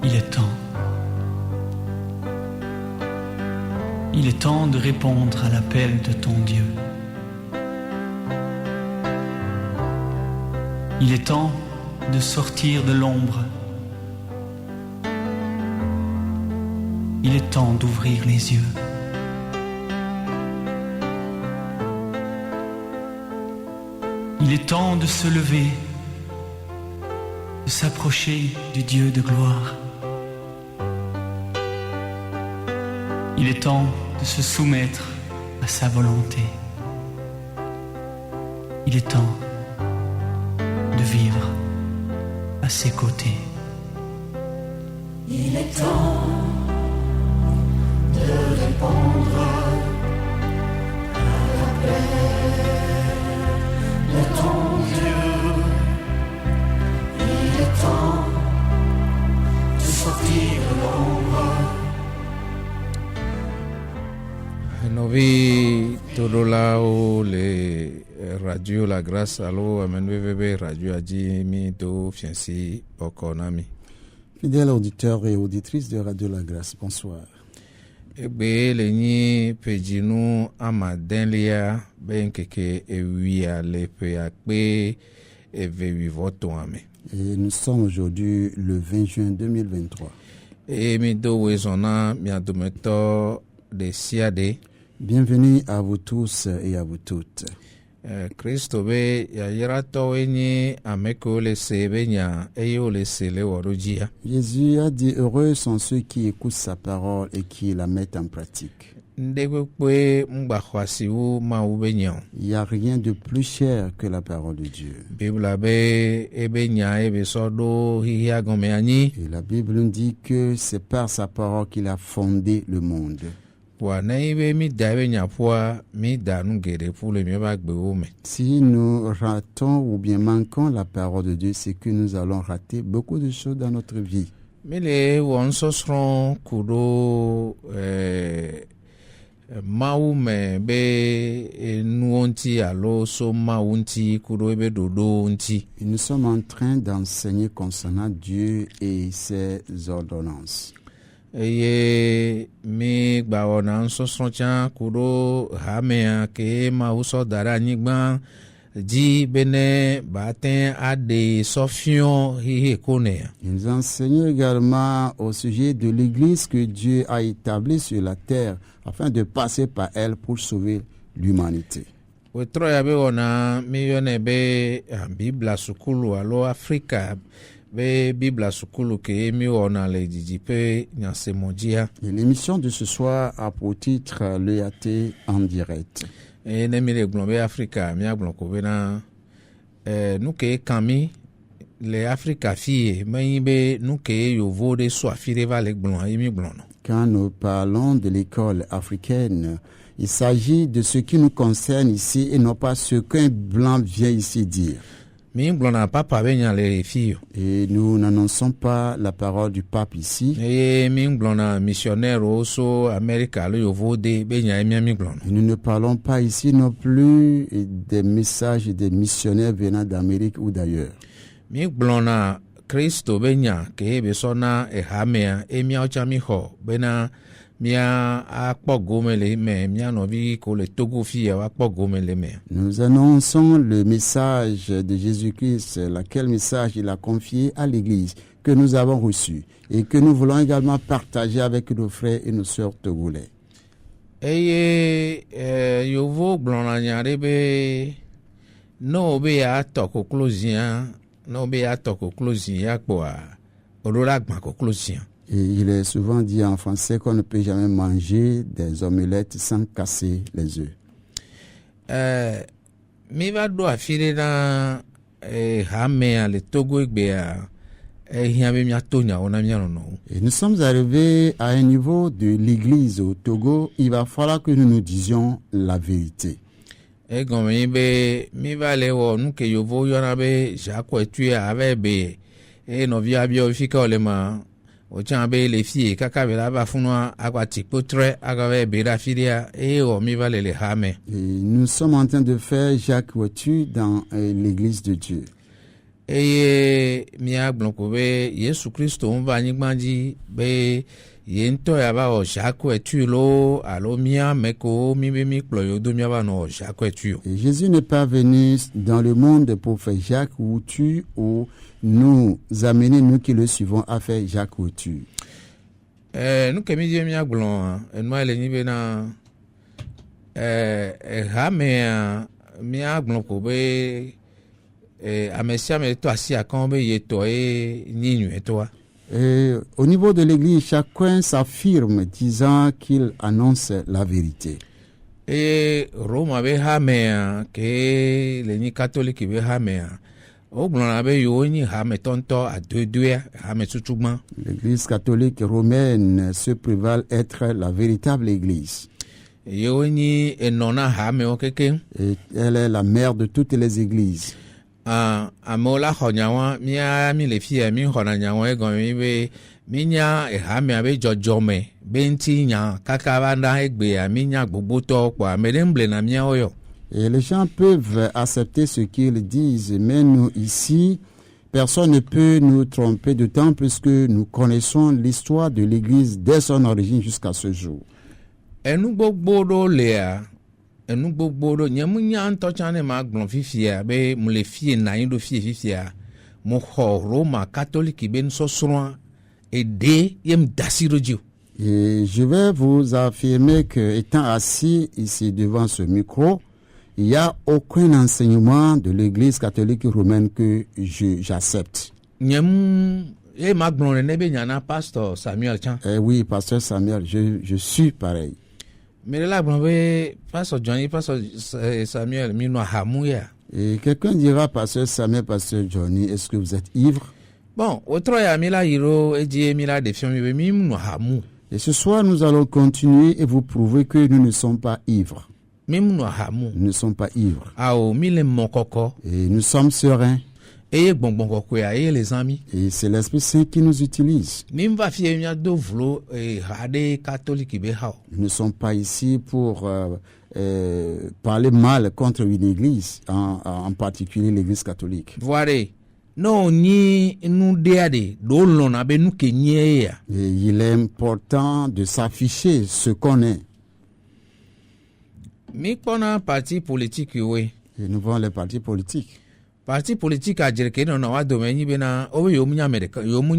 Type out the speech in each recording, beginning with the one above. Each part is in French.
Il est temps. Il est temps de répondre à l'appel de ton Dieu. Il est temps de sortir de l'ombre. Il est temps d'ouvrir les yeux. Il est temps de se lever, de s'approcher du Dieu de gloire. Il est temps de se soumettre à sa volonté. Il est temps de vivre à ses côtés. Il est temps de répondre à l'appel de ton Dieu. Il est temps de sortir de l'ombre. Novi todola o le radio La Grâce alo MNVVB radio aji mi do fiansi okonami. Fidèles auditeurs et auditrices de Radio La Grâce, bonsoir. Egbe le ni pejinu amadenlia ben keke ewia le pe akpe eve vivoto ame. Et nous sommes aujourd'hui le 20 juin 2023. E mi do wezona mi adometo de siade. Bienvenue à vous tous et à vous toutes. Kristo be ya yirato enyi ameko le sebenya eyo le sele worojia. Jésus a dit heureux sont ceux qui écoutent sa parole et qui la mettent en pratique. Ndekwe mbakhwasiwu maubenyo. Il n'y a rien de plus cher que la parole de Dieu. Bibla be ebenya ebe sodo hiya gome anyi. Et la Bible nous dit que c'est par sa parole qu'il a fondé le monde. Si nous ratons ou bien manquons la parole de Dieu, c'est que nous allons rater beaucoup de choses dans notre vie. Et nous sommes en train d'enseigner concernant Dieu et ses ordonnances. Eye mi gbawona nsosrocha kudo hamea ke ma uso dara nyigba di bene batin ade sofion hihe kone. Nous enseignons également au sujet de l'église que Dieu a établie sur la terre afin de passer par elle pour sauver l'humanité. Wetro ya be wona mi yone be Bibla sukulu alo Afrika be Bibla sukulu ke mi wona le dijipe nyase modia. Et l'émission de ce soir a pour titre l'EAT en direct. Et ne mi le glombe Afrika mi aglon ko bena nou ke kami le Afrika fie mais be nou ke yovo de so afire va le glon mi glon. Quand nous parlons de l'école africaine, il s'agit de ce qui nous concerne ici et non pas ce qu'un blanc vient ici dire. Et nous n'annonçons pas la parole du pape ici. Et nous ne parlons pas ici non plus des messages des missionnaires venant d'Amérique ou d'ailleurs. Kristo benya ke besona ehamea emia ochami ho bena mia akpogomele me mia novi ko le Togo fie akpogomele me. Nous annonçons le message de Jésus-Christ, laquelle message il a confié à l'église que nous avons reçu et que nous voulons également partager avec nos frères et nos sœurs togolais. Eye yovo blona nyare be no be a toko closien. Et il est souvent dit en français qu'on ne peut jamais manger des omelettes sans casser les œufs. Mi va do afire na hamea le Togo egbea hiabe mi atonya ona mi anono. Et nous sommes arrivés à un niveau de l'église au Togo, il va falloir que nous nous disions la vérité. E gomi be mi va le wo nu ke yovo yona be jako etu ave be e no via bio fika olema o chan be le fie kaka be la ba funwa akwa tipotre akave be la filia e o mi va le hame. Et nous sommes en train de faire Jacques Ouatu dans l'église de Dieu. eye míagblɔ ko be Yesu Kristo ŋu va anyigba dzi be ye ŋutɔ ya va wɔ žako etui lo alo míame ko mi be mi kplɔ yewo do míava nɔ wɔ žako etui o. Et Jésus n'est pas venu dans le monde pour faire Jacques ou tu ou nous amener, nous qui le suivons, à faire Jacques ou tu. Nu ke mi dzi míagblɔ enua le nyi be na hamea míagblɔ ko be ame sia ame tɔ asi akɔ be ye tɔ ye nyi nyuietɔa. Et au niveau de l'Église, chacun s'affirme disant qu'il annonce la vérité. Et Roma be hamea ke le nyi catholique be hamea o gblɔna be yewo nyi hame tɔntɔ adoedoea hame tutugbã. L'Église catholique romaine se prévale être la véritable Église. Yewo nyi enɔna hamewo kekeŋ. Et elle est la mère de toutes les églises. Amewo la xɔ nyawa mi le fi ya mi xɔna nyawa egɔme mi be mi nya hamea be dzɔdzɔme be ŋuti nya kaka va na egbea mi nya gbogbotɔ kpɔ ame ɖe ŋblena miawo yɔ. Et les gens peuvent accepter ce qu'ils disent, mais nous ici, personne ne peut nous tromper, d'autant plus que nous connaissons l'histoire de l'Église dès son origine jusqu'à ce jour. Enu gbogbo ɖo lea, enu gbogbo ɖo nye mu nya ŋutɔ tsã ne ma gblɔ fifia be mu le fie na anyi ɖo fie fifia mu xɔ Roma catholique be nusɔsrɔ̃a eɖe ye mu da asi ɖo dzi o. Et je vais vous affirmer que, étant assis ici devant ce micro, il n'y a aucun enseignement de l'Église catholique romaine que j'accepte. Nye mu ye ma gblɔ ne be nyana pasteur Samuel tsã. Oui, pasteur Samuel, je suis pareil. Mais la gblɔ be pasteur Johnny, pasteur Samuel mi nɔ hamu ya. Et quelqu'un dira, pasteur Samuel, pasteur Johnny, est-ce que vous êtes ivre? Bon, wotrɔ ya mi la yiro edie mi la defiɔ mi be mi nɔ hamu. Et ce soir, nous allons continuer et vous prouver que nous ne sommes pas ivres. Mi nɔ hamu. Nous ne sommes pas ivres. Awo mi le mɔkɔkɔ. Et nous sommes sereins. Eye gbɔngbɔn kɔkɔea eye les amis. Et c'est l'Esprit Saint qui nous utilise. Mi va fie mia do vlo ha ɖe catholique be ha o. Nous ne sommes pas ici pour parler mal contre une église, en particulier l'église catholique. Voire no nyi nu ɖea ɖe ɖo lɔna be nu ke nyie ya. Et il est important de s'afficher ce qu'on est. Mi kpɔna parti politique we. Et nous voyons les partis politiques. Parti politique a dzre ke nɔna wa dome nyi bena o be yewo mu nya me ɖeka yewo mu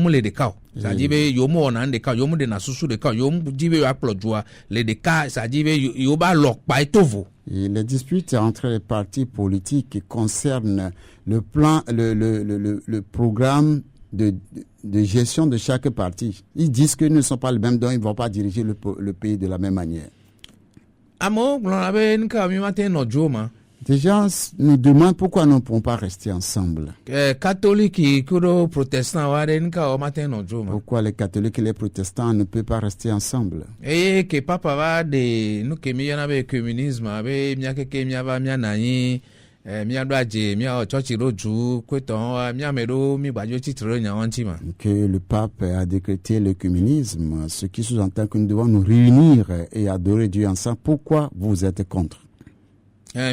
le ɖeka o. C'est-à-dire be yewo mu wɔna ɖeka yewo mu ɖena susu ɖeka yewo mu di be yewoakplɔ dua le ɖeka, c'est-à-dire be yewo ba lɔ kpa etovo. Et les disputes entre les partis politiques concernent le plan, le programme de gestion de chaque parti. Ils disent qu'ils ne sont pas les mêmes, donc ils ne vont pas diriger le pays de la même manière. Amewo gblɔna be nuka mi mate nɔ dzo ma. Des gens nous demandent pourquoi nous ne pouvons pas rester ensemble. Catholique kudo protestant wa de nuka o mate nɔ dzo ma. Pourquoi les catholiques et les protestants ne peuvent pas rester ensemble. Eye ke papa va de nu ke mi yɔna be communisme be mia keke mia va mia na anyi mia do adze mia wɔ tsɔtsi ɖo dzu kpetɔ wa mia me ɖo mi gbadzo tsitre ɖe nyawo ŋuti ma. Que le pape a décrété le communisme, ce qui sous-entend que nous devons nous réunir et adorer Dieu ensemble. Pourquoi vous êtes contre?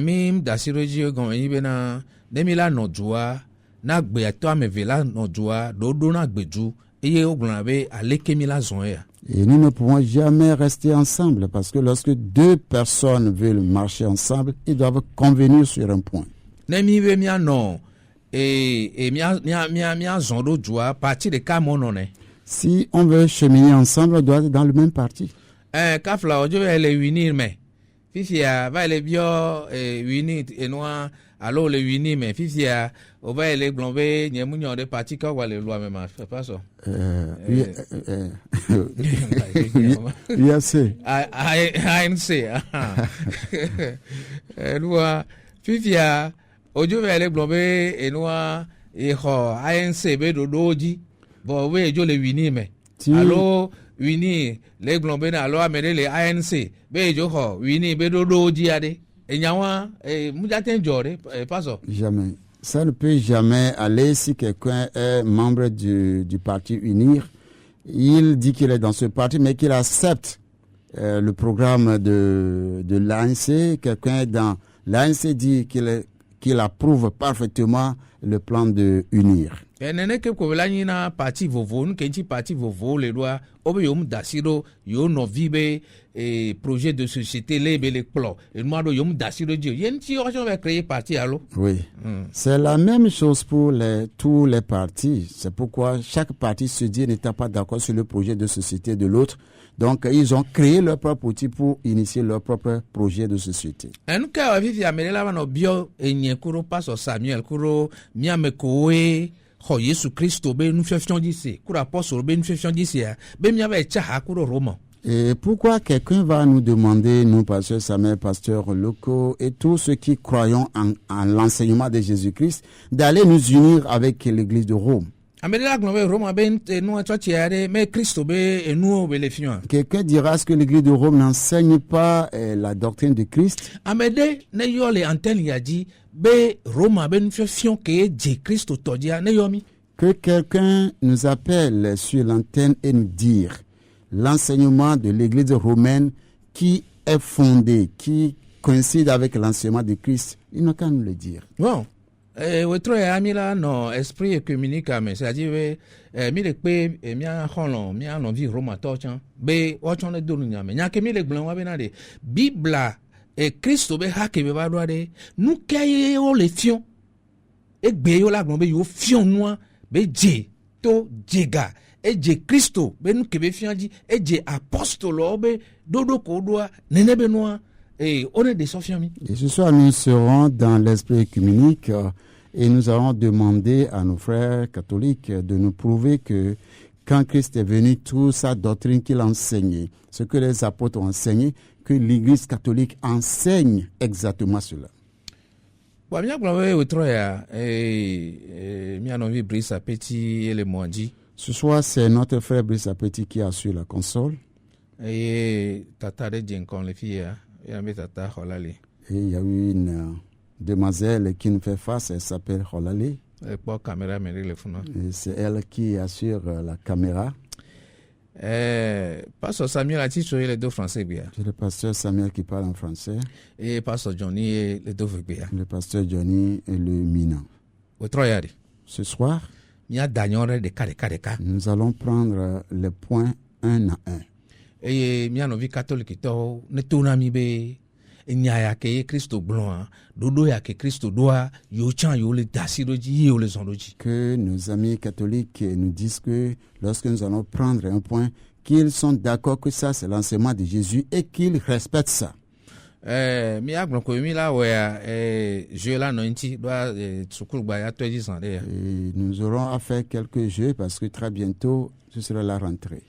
Mi da asi ɖo dzi gɔme nyi bena ne mi la nɔ dzua na gbeatɔ ame eve la nɔ dzua ɖoɖo na gbedzu eye wogblɔna be aleke mi la zɔ ya. Et nous ne pouvons jamais rester ensemble parce que lorsque deux personnes veulent marcher ensemble, ils doivent convenir sur un point. Ne mi be mia nɔ mia zɔ ɖo dzua parti ɖeka mo nɔ ne. Si on veut cheminer ensemble, on doit être dans le même parti. Kafla odzo be le unir me. Fifia va le bio unir enua alo le unir me fifia o va le glombe nye munyo de parti ka wale loi me ma pas ça. Yes. ANC. Loi fifia odzo be le glombe enua e ho ANC be dodoji bo we jo le unir me. Alo wini le glombe na lo amere le ANC be jo ho wini be do diade enyawa mujaten jore paso jamais. Ça ne peut jamais aller si quelqu'un est membre du parti Unir. Il dit qu'il est dans ce parti mais qu'il accepte le programme de l'ANC. Quelqu'un dans l'ANC dit qu'il qu'il approuve parfaitement le plan de unir. nene ke ko la nyina parti vovo nu ke parti vovo le doa obe yom dasiro yo no vibe et projet de société les bele plo et moi do yom dasiro dio yen ti on va créer parti allo. Oui. C'est la même chose pour tous les partis. C'est pourquoi chaque parti se dit n'étant pas d'accord sur le projet de société de l'autre. Donc, ils ont créé leur propre outil pour initier leur propre projet de société. En ka wa vivi amele la no bio enye kuro pastor Samuel kuro miame koe ho Yesu Christo be nu fifion disi kuro apostle be nu fifion disi be miave cha kuro Roma. Et pourquoi quelqu'un va nous demander, nous, pasteur Samuel, pasteurs locaux et tous ceux qui croyons en l'enseignement de Jésus-Christ, d'aller nous unir avec l'église de Rome? Quelqu'un dira que l'église de Rome n'enseigne pas la doctrine de Christ. Que quelqu'un nous appelle sur l'antenne et nous dire l'enseignement de l'église romaine qui est fondé, qui coïncide avec l'enseignement de Christ, il n'a qu'à nous le dire. Bon. No esprit communique mais c'est-à-dire mi le pe mi a holon mi a no vi Roma tochan be o chon le donu nyame nya ke mi le gblan wa be na de bibla e Christo be ha ke be ba do de nu ke o le fion e gbe yo la gbon be yo fion noa be je to jega e je Christo be nu ke be fian ji e je apostolo be dodo ko do nene be noa et on est des sofiami. Et ce soir nous serons dans l'esprit œcuménique et nous allons demander à nos frères catholiques de nous prouver que quand Christ est venu, toute sa doctrine qu'il enseignait, ce que les apôtres ont enseigné, que l'Église catholique enseigne exactement cela. Ce soir, c'est notre frère Brice Apeti qui a sur la console. Et il y a eu une demoiselle qui nous fait face, elle s'appelle Holale. C'est elle qui assure la caméra. Pasteur Samuel a dit les deux français bien. C'est le pasteur Samuel qui parle en français. Et pasteur Johnny les deux bien. Le pasteur Johnny et le Mina. Ce soir, nous allons prendre les points un à un. Et mi anovi catholique to ne tonami be nya ya ke Christo blanc dodo ya ke Christo doa yo chan yo le dasiroji yo le zondoji. Que nos amis catholiques nous disent que lorsque nous allons prendre un point, qu'ils sont d'accord que ça c'est l'enseignement de Jésus et qu'ils respectent ça. Mi agbon ko mi la we je la nointi doa sukuru ba ya 20 ans de. Nous aurons à faire quelques jeux parce que très bientôt ce sera la rentrée.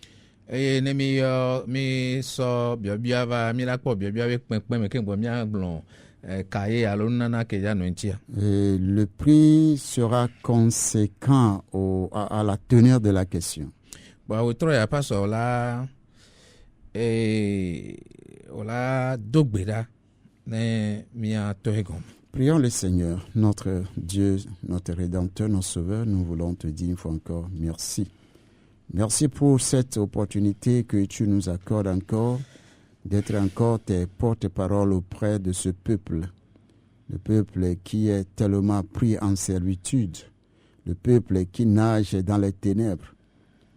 Et mi so biobia va mi la ko biobia avec pempen me ke bo mi aglon kaye alo nana ke ya no ntia. Le prix sera conséquent à la teneur de la question. Ba o tro ya paso la ola dogbeda ne mi a toegom. Prions le Seigneur, notre Dieu, notre Rédempteur, notre Sauveur, nous voulons te dire une fois encore merci. Merci pour cette opportunité que tu nous accordes encore, d'être encore tes porte-paroles auprès de ce peuple. Le peuple qui est tellement pris en servitude, le peuple qui nage dans les ténèbres.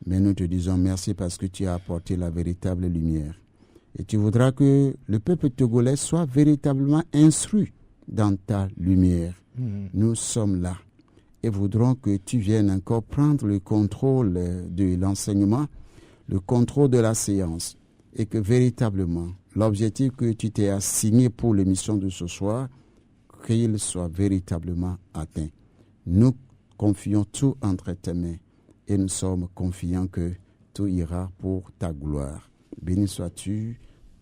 Mais nous te disons merci parce que tu as apporté la véritable lumière. Et tu voudras que le peuple togolais soit véritablement instruit dans ta lumière. Nous sommes là. Et voudrons que tu viennes encore prendre le contrôle de l'enseignement, le contrôle de la séance, et que véritablement, l'objectif que tu t'es assigné pour l'émission de ce soir, qu'il soit véritablement atteint. Nous confions tout entre tes mains, et nous sommes confiants que tout ira pour ta gloire. Béni sois-tu,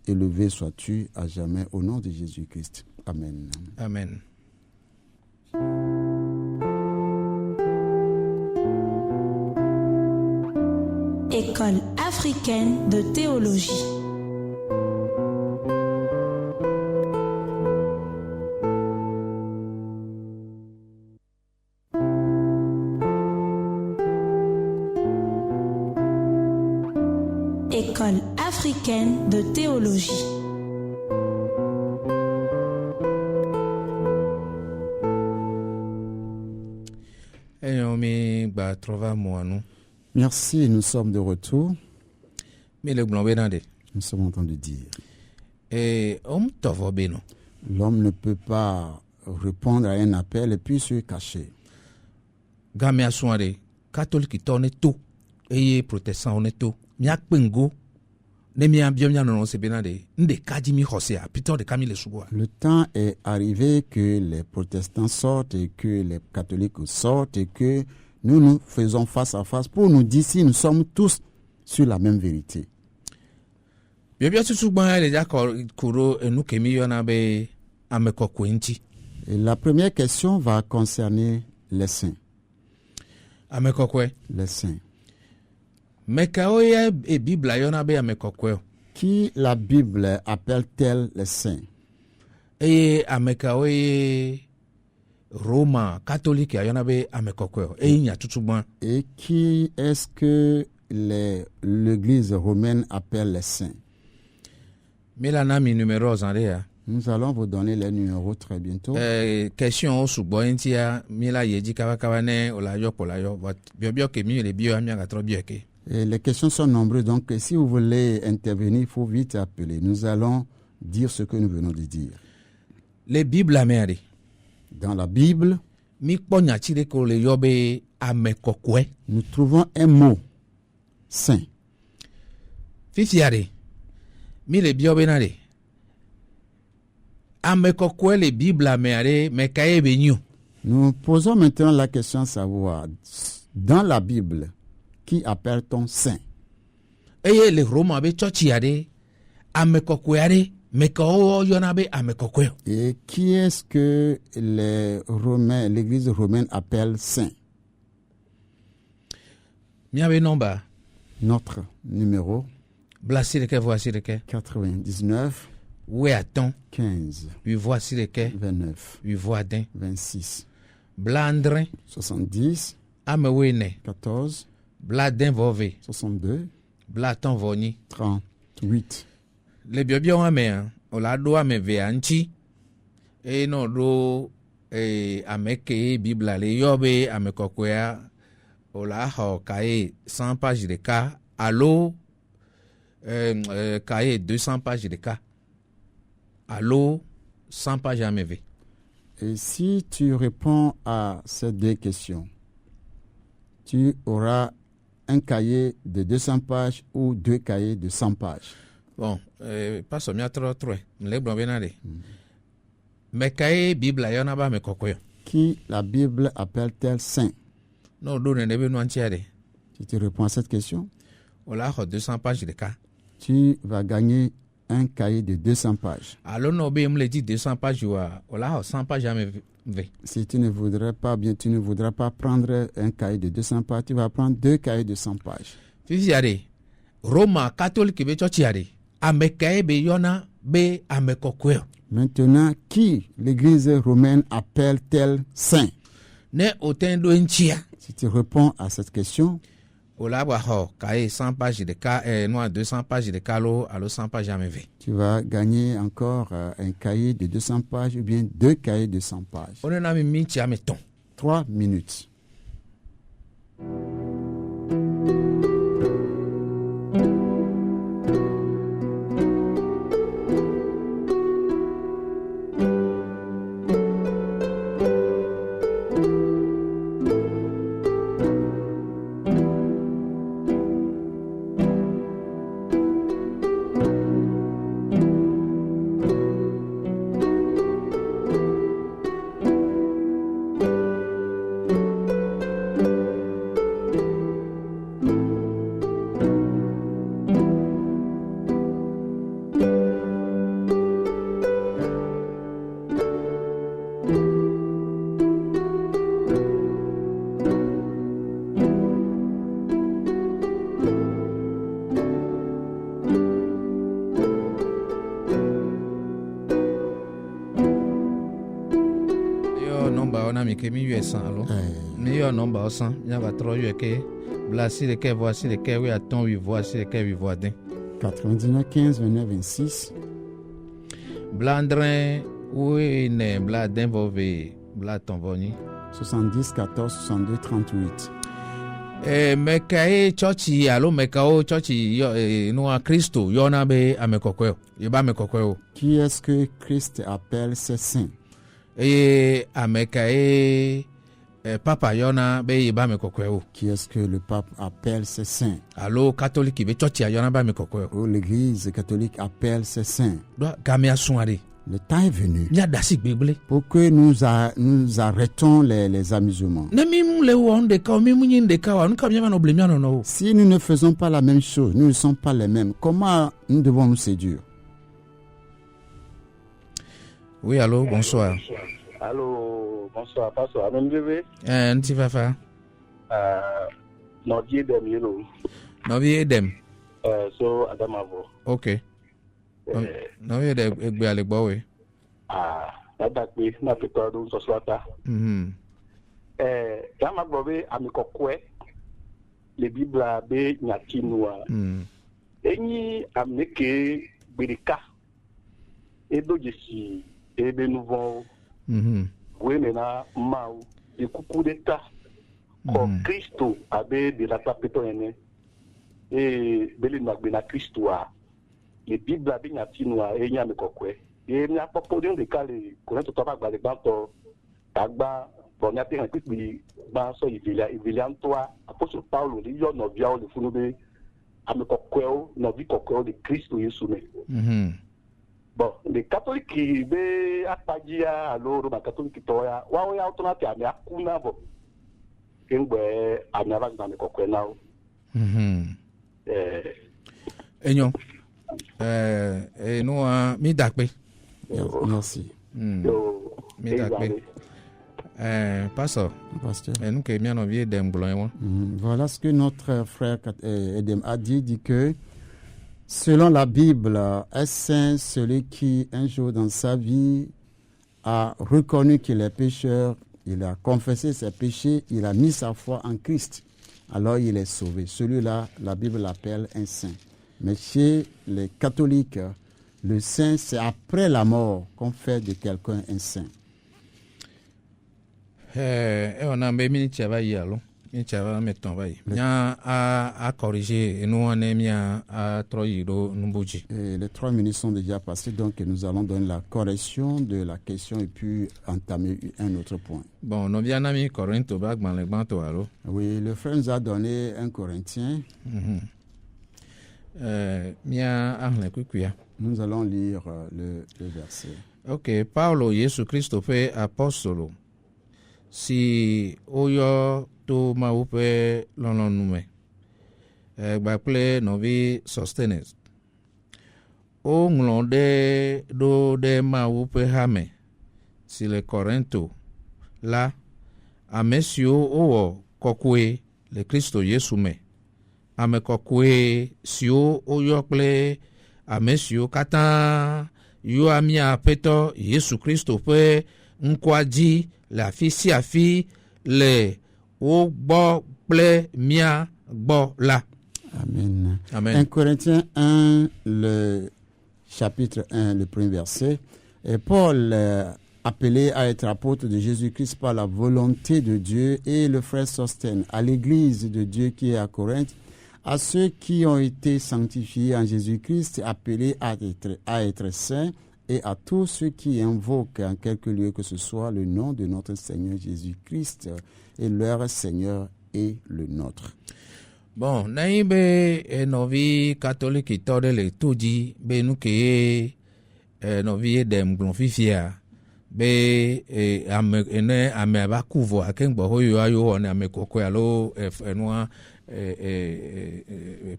élevé sois-tu à jamais au nom de Jésus-Christ. Amen. Amen. École africaine de théologie. École africaine de théologie. trova moanou. Merci, nous sommes de retour. Mais le globé dans des. Nous sommes en train de dire. Et tovo beno. L'homme ne peut pas répondre à un appel et puis se cacher. Game assoire catholique tourne tout et protestant on est tout. Mia pengo. Ne mia bien non se benade. Nde kadimi hosea pito de Camille Sougwa. Le temps est arrivé que les protestants sortent et que les catholiques sortent et que nous nous faisons face à face pour nous dire si nous sommes tous sur la même vérité. Bien Sougwa les d'accord kuro nous kemi yona be ameko kwenti. Et la première question va concerner les saints. Ameko kwe. Les saints. Mekaoya et Bible yona be ameko kwe. Qui la Bible appelle-t-elle les saints? Et amekaoye Roma catholique yona be ameko kwe. Et nya tutugban. Et qui est-ce que l'Église romaine appelle les saints? Melanami numéro zanrea. Nous allons vous donner les numéros très bientôt. Question au Bointia, Mila Yeji Kawakawane, Olayo Polayo, Biobio Kemi, les bio Amiaga Trobioke. Et les questions sont nombreuses, donc si vous voulez intervenir, il faut vite appeler. Nous allons dire ce que nous venons de dire. Les Bibles américaines. Dans la Bible, nous trouvons un mot, saint. Fifiare, mi le biobenare. Amekokwe les Bibles américaines, mais kaye benyu. Nous posons maintenant la question à savoir, dans la Bible, qui appelle-t-on saint? Et les Romains be chochiare, amekokweare, mekao yonabe amekokwe. Et qui est-ce que les Romains, l'Église romaine appelle saint? Miabe nomba. Notre numéro. Blasi leke voici leke. 99. Oui, attends. 15. Oui, voici leke. 29. Oui, voisin. 26. Blandrin. 70. Amewene. 14. Bladin vove. 62. Blaton voni. 38. Le biobio ame, ola do ame ve anchi. E no do ameke Bible le yobe amekokwea. Ola ho kaye 100 pages de cas. Allo kaye 200 pages de cas. Allo 100 pages à MV. Et si tu réponds à ces deux questions, tu auras un cahier de 200 pages ou deux cahiers de 100 pages. Bon, pas sommet trop. Les blancs benade. Mais cahier Bible y en a pas me kokoyo. Qui la Bible appelle-t-elle saint? Non, donne ne be no antiare. Si tu réponds à cette question, on a 200 pages de cas. Tu vas gagner un cahier de 200 pages. Alors, on me dit 200 pages, on a 100 pages à me. Si tu ne voudrais pas bien, tu ne voudras pas prendre un cahier de 200 pages, tu vas prendre deux cahiers de 100 pages. Fifiare, Roma catholique be chochiare, amekae be yona be amekokweo. Maintenant, qui l'Église romaine appelle-t-elle saint? Ne otendo enchia. Si tu réponds à cette question, Olaba ho, cahier 100 pages de cas, non 200 pages de calo, alors 100 pages à me. Tu vas gagner encore un cahier de 200 pages ou bien deux cahiers de 100 pages. On a mis 3 minutes. Mi US alors. Meilleur nombre 100, il y a 3 UK. Voici les quais, voici les quais, oui, attends, oui, voici les quais, oui, voisin. 99 15 29 26. Blandrin, oui, ne, Bladin, vove, Blaton, voni. 70 14 62 38. mekae churchi alo mekao churchi noa Christo yona be amekokweo yeba amekokweo. Qui est-ce que Christ appelle ses saints? Et amekae papa yona be yeba amekokweo. Qui est-ce que le pape appelle ses saints? Alo catholique be churchi yona ba amekokweo. Ou l'église catholique appelle ses saints. Do gamia sunade. Le temps est venu pour que nous arrêtons les amusements. Si nous ne faisons pas la même chose, nous ne sommes pas les mêmes, comment nous devons nous séduire? Oui, allô, bonsoir. Allô, bonsoir, pasteur. Amen, Nti fafa. Novier dem yelo. Novier dem. So Adamavo. Okay. Novier dem egbe alegbo we. Nadakwe na pekado so swata. Kama bobe amikokwe le Bibla be nyakinwa. Enyi ameke birika. Edo jesi ebe nouveau. Wemena mau de coucou d'état. Comme Christo abe de la tapeto ene. Et beli na Christo a. Le Bible be nyakinwa enya amikokwe. Et il y a pas de des cas les connaître toi pas les bantos agba bon y a terrain puis ba so William toi apôtre Paulo li yo no via o le funu be amekokweo no vi kokweo de Christ Yesu me. Bon les catholiques qui be apajia alors ma catholique toya wa ya autonati ami akuna bo kengbe ami ava na mekokwe now. Enyo no mi dakpe. Merci. Pasteur. Voilà ce que notre frère Edem a dit que selon la Bible, est saint celui qui un jour dans sa vie a reconnu qu'il est pécheur, il a confessé ses péchés, il a mis sa foi en Christ. Alors il est sauvé. Celui-là, la Bible l'appelle un saint. Mais chez les catholiques, le saint, c'est après la mort qu'on fait de quelqu'un un saint. On a mis a corrigé et nous on est mis à 3 euros. Les 3 minutes sont déjà passées, donc nous allons donner la correction de la question et puis entamer un autre point. Bon, nous bien mis Corinto bag dans le banto alors. Oui, le frère nous a donné un Corinthien. Nous allons lire le verset. Ok, Paulo Yesu Christo fe apostolo. Si oyo to maupe lononume. Baple novi Sostenes. O nglonde do de maupe hame. Si le Corinto. La amesio owo kokwe le Christo Yesu me. Ame kokwe sio oyokle amesio kata yo amia peto Yesu Christo pe nkwaji la fisi afi le ogbo ple mia gbo la. Amen. Amen. 1 Corinthiens 1, le chapitre 1, le premier verset. Et Paul, appelé à être apôtre de Jésus-Christ par la volonté de Dieu, et le frère Sostène, à l'église de Dieu qui est à Corinthe, à ceux qui ont été sanctifiés en Jésus-Christ, appelés à être saints, et à tous ceux qui invoquent en quelque lieu que ce soit le nom de notre Seigneur Jésus-Christ, et leur Seigneur est le nôtre. Bon, naïbe novi catholique torde le toji be nuke novi dem glonfifia be ame ba kuvo akengbo hoyo ayo on ame kokwe alo enwa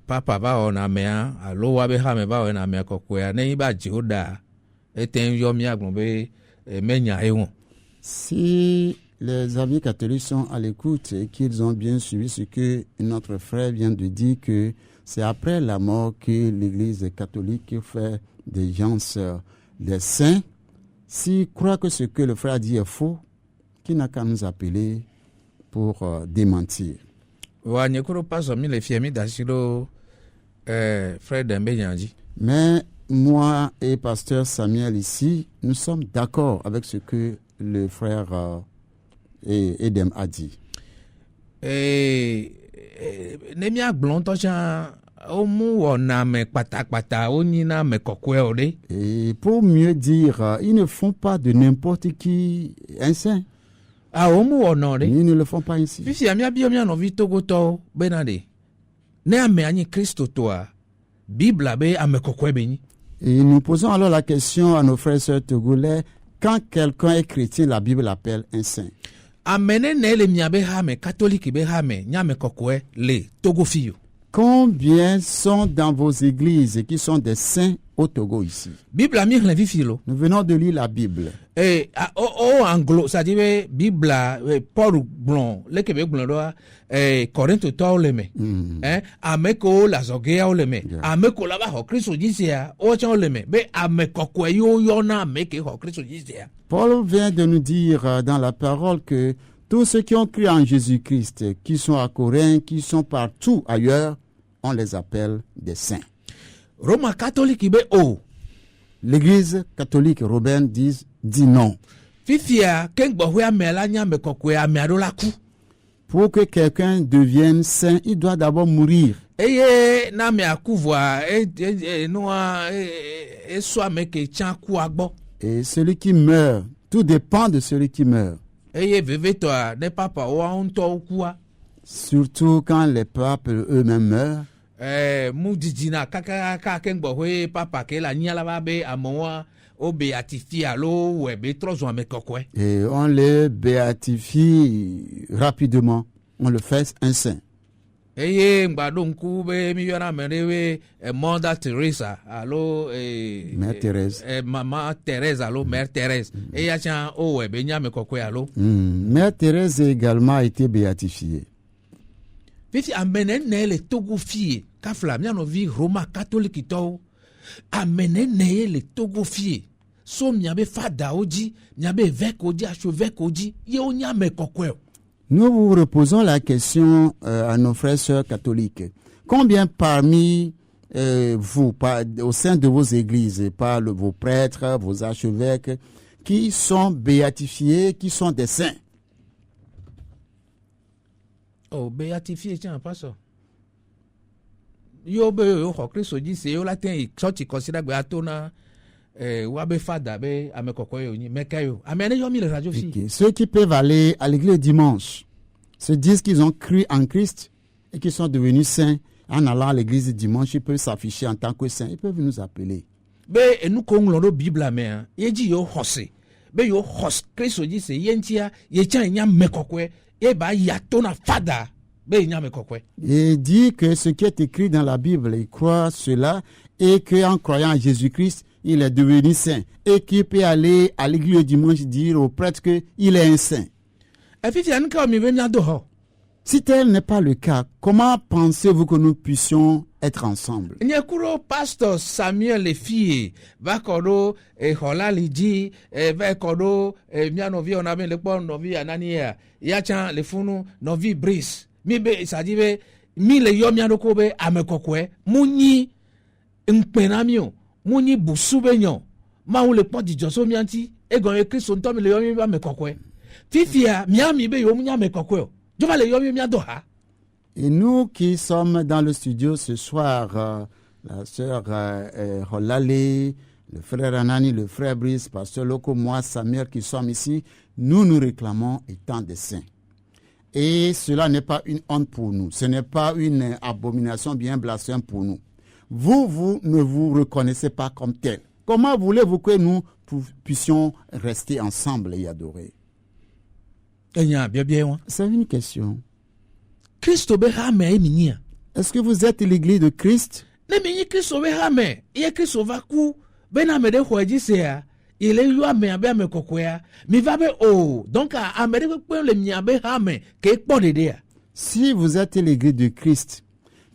papa ba on ame alo wa be ha me ba on ame kokwe na iba joda eten yo mi agbon be menya ewon. Si les amis catholiques sont à l'écoute et qu'ils ont bien suivi ce que notre frère vient de dire, que c'est après la mort que l'Église catholique fait des gens des saints, s'ils croient que ce que le frère a dit est faux, qui n'a qu'à nous appeler pour démentir. Mais moi et pasteur Samuel ici, nous sommes d'accord avec ce que le frère Edem a dit. ne mia gblɔn tɔ tsa o mu wɔna me kpatakpata o nyina me kɔkɔe o de. Et pour mieux dire, ils ne font pas de n'importe qui un saint. O mu wɔna o de. Ils ne le font pas ainsi. Fifi amia bi mia nɔvi togotɔ bena de ne ame anyi Kristo toa Bibla be ame kɔkɔe be nyi. Et nous posons alors la question à nos frères et sœurs togolais, quand quelqu'un est chrétien, la Bible l'appelle un saint. Amene ne le mia be hame catholique be hame nyame kɔkɔe le Togo fio. Combien sont dans vos églises qui sont des saints au Togo ici? Bibla mi hle fifi lo. Nous venons de lire la Bible. Anglo, ça dit Bibla Paul blon le kebe blon do Corinto to le me. Ameko la zogea o le me. Ameko la ba ho Kristo jisia o cha o le me. Be amekokwe yo na ameke ho Kristo jisia. Paul vient de nous dire dans la parole que tous ceux qui ont cru en Jésus-Christ, qui sont à Corinthe, qui sont partout ailleurs, on les appelle des saints. Roma catholique be o. L'église catholique Robin dit non. Fifia kengbo amela nyame kokwe amiado la ku. Pour que quelqu'un devienne saint, il doit d'abord mourir. Eye na me akuvwa noa soit meke chan ku agbo. Et celui qui meurt, tout dépend de celui qui meurt. Eye veve toi ne papa o onto kuwa. Surtout quand les papes eux-mêmes meurent. Mudijina kaka kengbo we papa ke la nyala ba be amoa o béatifie alo webe trozo amekokwe. Et on le béatifie rapidement, on le fait un saint. Eye ngbado nku be mi yona merewe Mother Teresa alo Mère Thérèse. Maman Thérèse alo Mère Thérèse. Eye acha o webe nyame kokwe alo. Mère Thérèse également a été béatifiée. Fifi amene ne le Togo fie kafla miano vi Roma catholique to amene ne le Togo fie so miabe fada oji miabe vek oji acho vek oji ye onyame kokwe. Nous vous reposons la question à nos frères et sœurs catholiques. Combien parmi vous, au sein de vos églises, par vos prêtres, vos archevêques, qui sont béatifiés, qui sont des saints? Oh, béatifié, tiens, pas ça. Yo be yo Christ dit c'est yo latin sorti considère que atona wabe fada be amekoko yo ni mekayo amene yo mi le radio fi. Ceux qui peuvent aller à l'église dimanche se disent qu'ils ont cru en Christ et qu'ils sont devenus saints. En allant à l'église dimanche, ils peuvent s'afficher en tant que saints. Ils peuvent nous appeler. Be nous konglo Bible mais yeji yo hose be yo hos Christ dit c'est yentia ye chan nya mekoko e ba yatona fada. Et dit que ce qui est écrit dans la Bible, il croit cela, et qu'en croyant en Jésus-Christ, il est devenu saint. Et qu'il peut aller à l'église le dimanche dire au prêtre qu'il est un saint. Si tel n'est pas le cas, comment pensez-vous que nous puissions être ensemble? Pasteur Samuel les filles, Vakodo et Holaliji, et Vakodo et Mianovi, on avait le bon novi Anania, Yachan les Funu, novi Brice. Mibe sadive mi le yo miano kobe amekokwe munyi nkpenamio munyi busube nyo ma ule pon di joso mianti egon e Kristo nto mi le yo mi amekokwe fifia miami be yo munya amekokwe jo va le yo mi ado ha. Et nous qui sommes dans le studio ce soir, la sœur Holale, le frère Anani, le frère Brice, pasteur Loko, moi Samuel qui sommes ici, nous nous réclamons étant des saints. Et cela n'est pas une honte pour nous. Ce n'est pas une abomination bien blasphème pour nous. Vous ne vous reconnaissez pas comme tel. Comment voulez-vous que nous puissions rester ensemble et adorer? C'est une question. Est-ce que vous êtes l'église de Christ? Il est eu à me coquoya, mi va be oh, donc à Amérique le miabe hame, que bon idée. Si vous êtes l'église de Christ,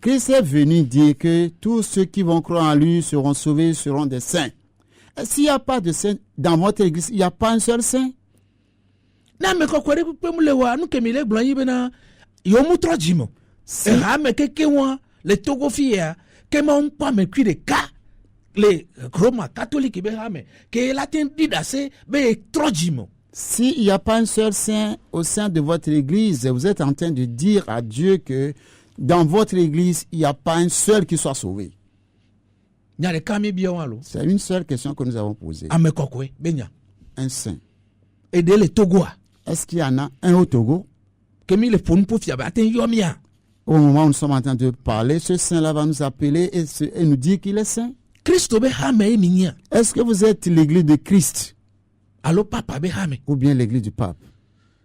Christ est venu dire que tous ceux qui vont croire en lui seront sauvés, seront des saints. S'il n'y a pas de saints dans votre église, il n'y a pas un seul saint. Na me coquoya peut me le voir, nous que mi le blanc bena, yo mutro jimo. C'est hame que wa, le Togo fia, que mon pas me cuire de cas. Les Roma catholiques que latin dit assez mais trop jimo. S'il n'y a pas un seul saint au sein de votre église, vous êtes en train de dire à Dieu que dans votre église, il n'y a pas un seul qui soit sauvé. nyare kami bia walo C'est une seule question que nous avons posée. amekokwe benya Un saint. ede le togoa Est-ce qu'il y en a un au Togo? kemi le pon po fia ba ten yomia Au moment où nous sommes en train de parler, ce saint-là va nous appeler et nous dire qu'il est saint. Christo be hame eminia Est-ce que vous êtes l'église de Christ alo papa be hame ou bien l'église du pape?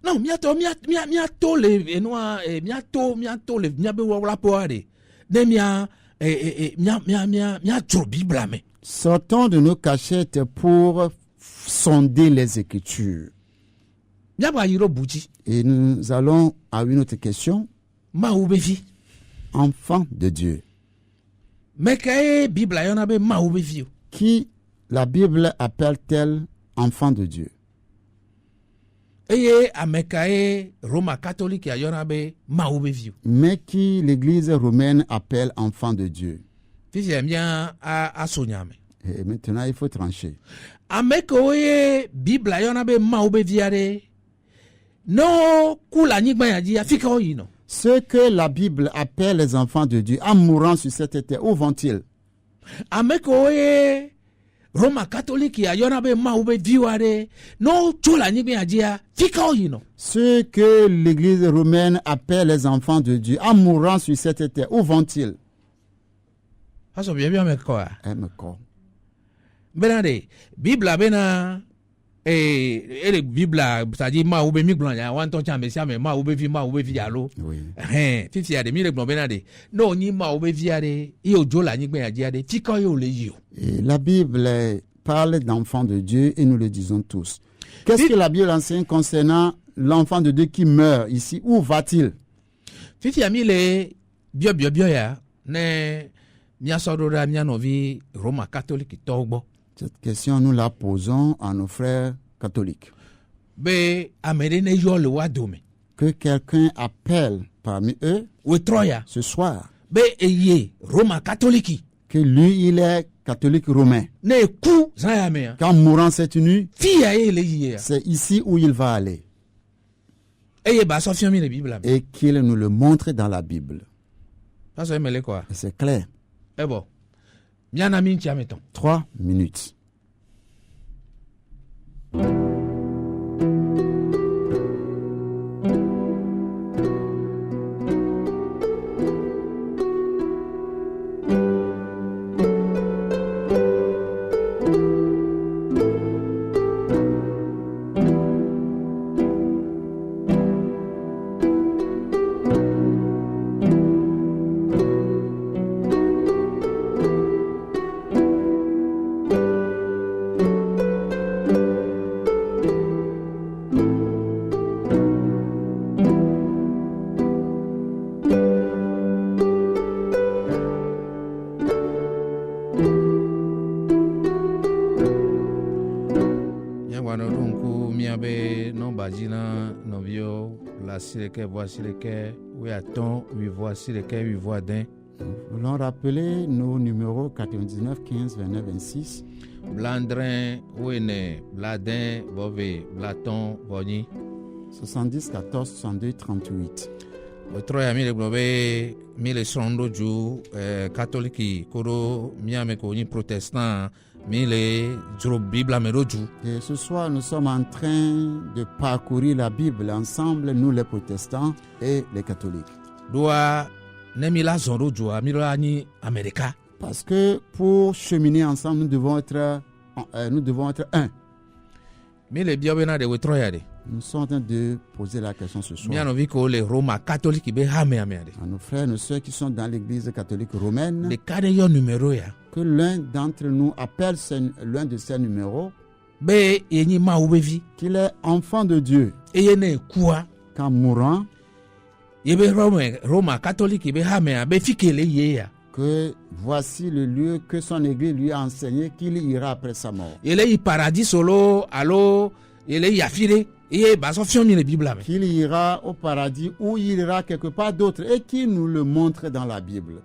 non miato miato le enwa miato le miabe wala poare de mia tro bible me Sortons de nos cachettes pour sonder les Écritures. miaba yiro buji Et nous allons à une autre question. ma ubevi Enfant de Dieu. mekae bible yona be ma ubevi Qui la Bible appelle-t-elle enfant de Dieu? eye amekae Roma catholique yona be ma ubevi Mais qui l'église romaine appelle enfant de Dieu? fifi mia a sonyame Et maintenant, il faut trancher. ameko ye bible yona be ma ubevi are no kula nyigba yaji afika oyino Ceux que la Bible appelle les enfants de Dieu, en mourant sur cette terre, où vont-ils? ameko ye Roma catholique yona be ma ubevi are no chula nyigba yaji afika oyino Ceux que l'église romaine appelle les enfants de Dieu, en mourant sur cette terre, où vont-ils? aso bien meko Encore. benade bible bena ele bible c'est-à-dire ma ube mi gblan ya wan ton chambe sia me ma ube vi alo Oui. fifi ade mi le gblan benade no ni ma ube vi ade i ojo la ni gbe ya ji ade ti ko yo le yi o Et la Bible parle d'enfants de Dieu et nous le disons tous. Qu'est-ce que la Bible enseigne concernant l'enfant de Dieu qui meurt ici? Où va-t-il? fifi ami le bio ya ne mia sodora mia novi Roma catholique to gbo Cette question, nous la posons à nos frères catholiques. be amere ne yo le wa dome Que quelqu'un appelle parmi eux we troya ce soir be eye Roma catholique que lui, il est catholique romain. ne ku zan ya me Qu'en mourant cette nuit, fi ya e le yi ya c'est ici où il va aller. eye ba so fion mi le bible Et qu'il nous le montre dans la Bible. ça so emele quoi Et c'est clair. ebo miana mi ntia meton 3 minutes. voici lesquels, oui attends, oui voici lesquels, oui voix d'un. Nous voulons rappeler nos numéros 99 15 29 26. Blandrin, Ouene, Bladin, Bové, Blaton, Boni. 70 14 62 38. Votre ami le globé, mille sondo ju, catholique, koro, miame koni protestant, mille juro Bible ameroju. Et ce soir, nous sommes en train de parcourir la Bible ensemble, nous les protestants et les catholiques. Doa, nemila zondo ju, amira ni America. Parce que pour cheminer ensemble, nous devons être un. Mille biobena de wetroyade. Nous sommes en train de poser la question ce soir. Miano viko le Roma catholique be hame amade. À nos frères et nos sœurs qui sont dans l'église catholique romaine, Le cas de yon numéro ya. que l'un d'entre nous appelle l'un de ses numéros, Be yenyi ma ubevi. qu'il est enfant de Dieu, Eyene kuwa. qu'en mourant, Yebe Roma catholique be hame be fikele ye ya. que voici le lieu que son église lui a enseigné qu'il ira après sa mort. Ele yi paradis solo, alo, ele yi afire. Et bah ça fait le Bible. Qu'il ira au paradis ou il ira quelque part d'autre et qu'il nous le montre dans la Bible.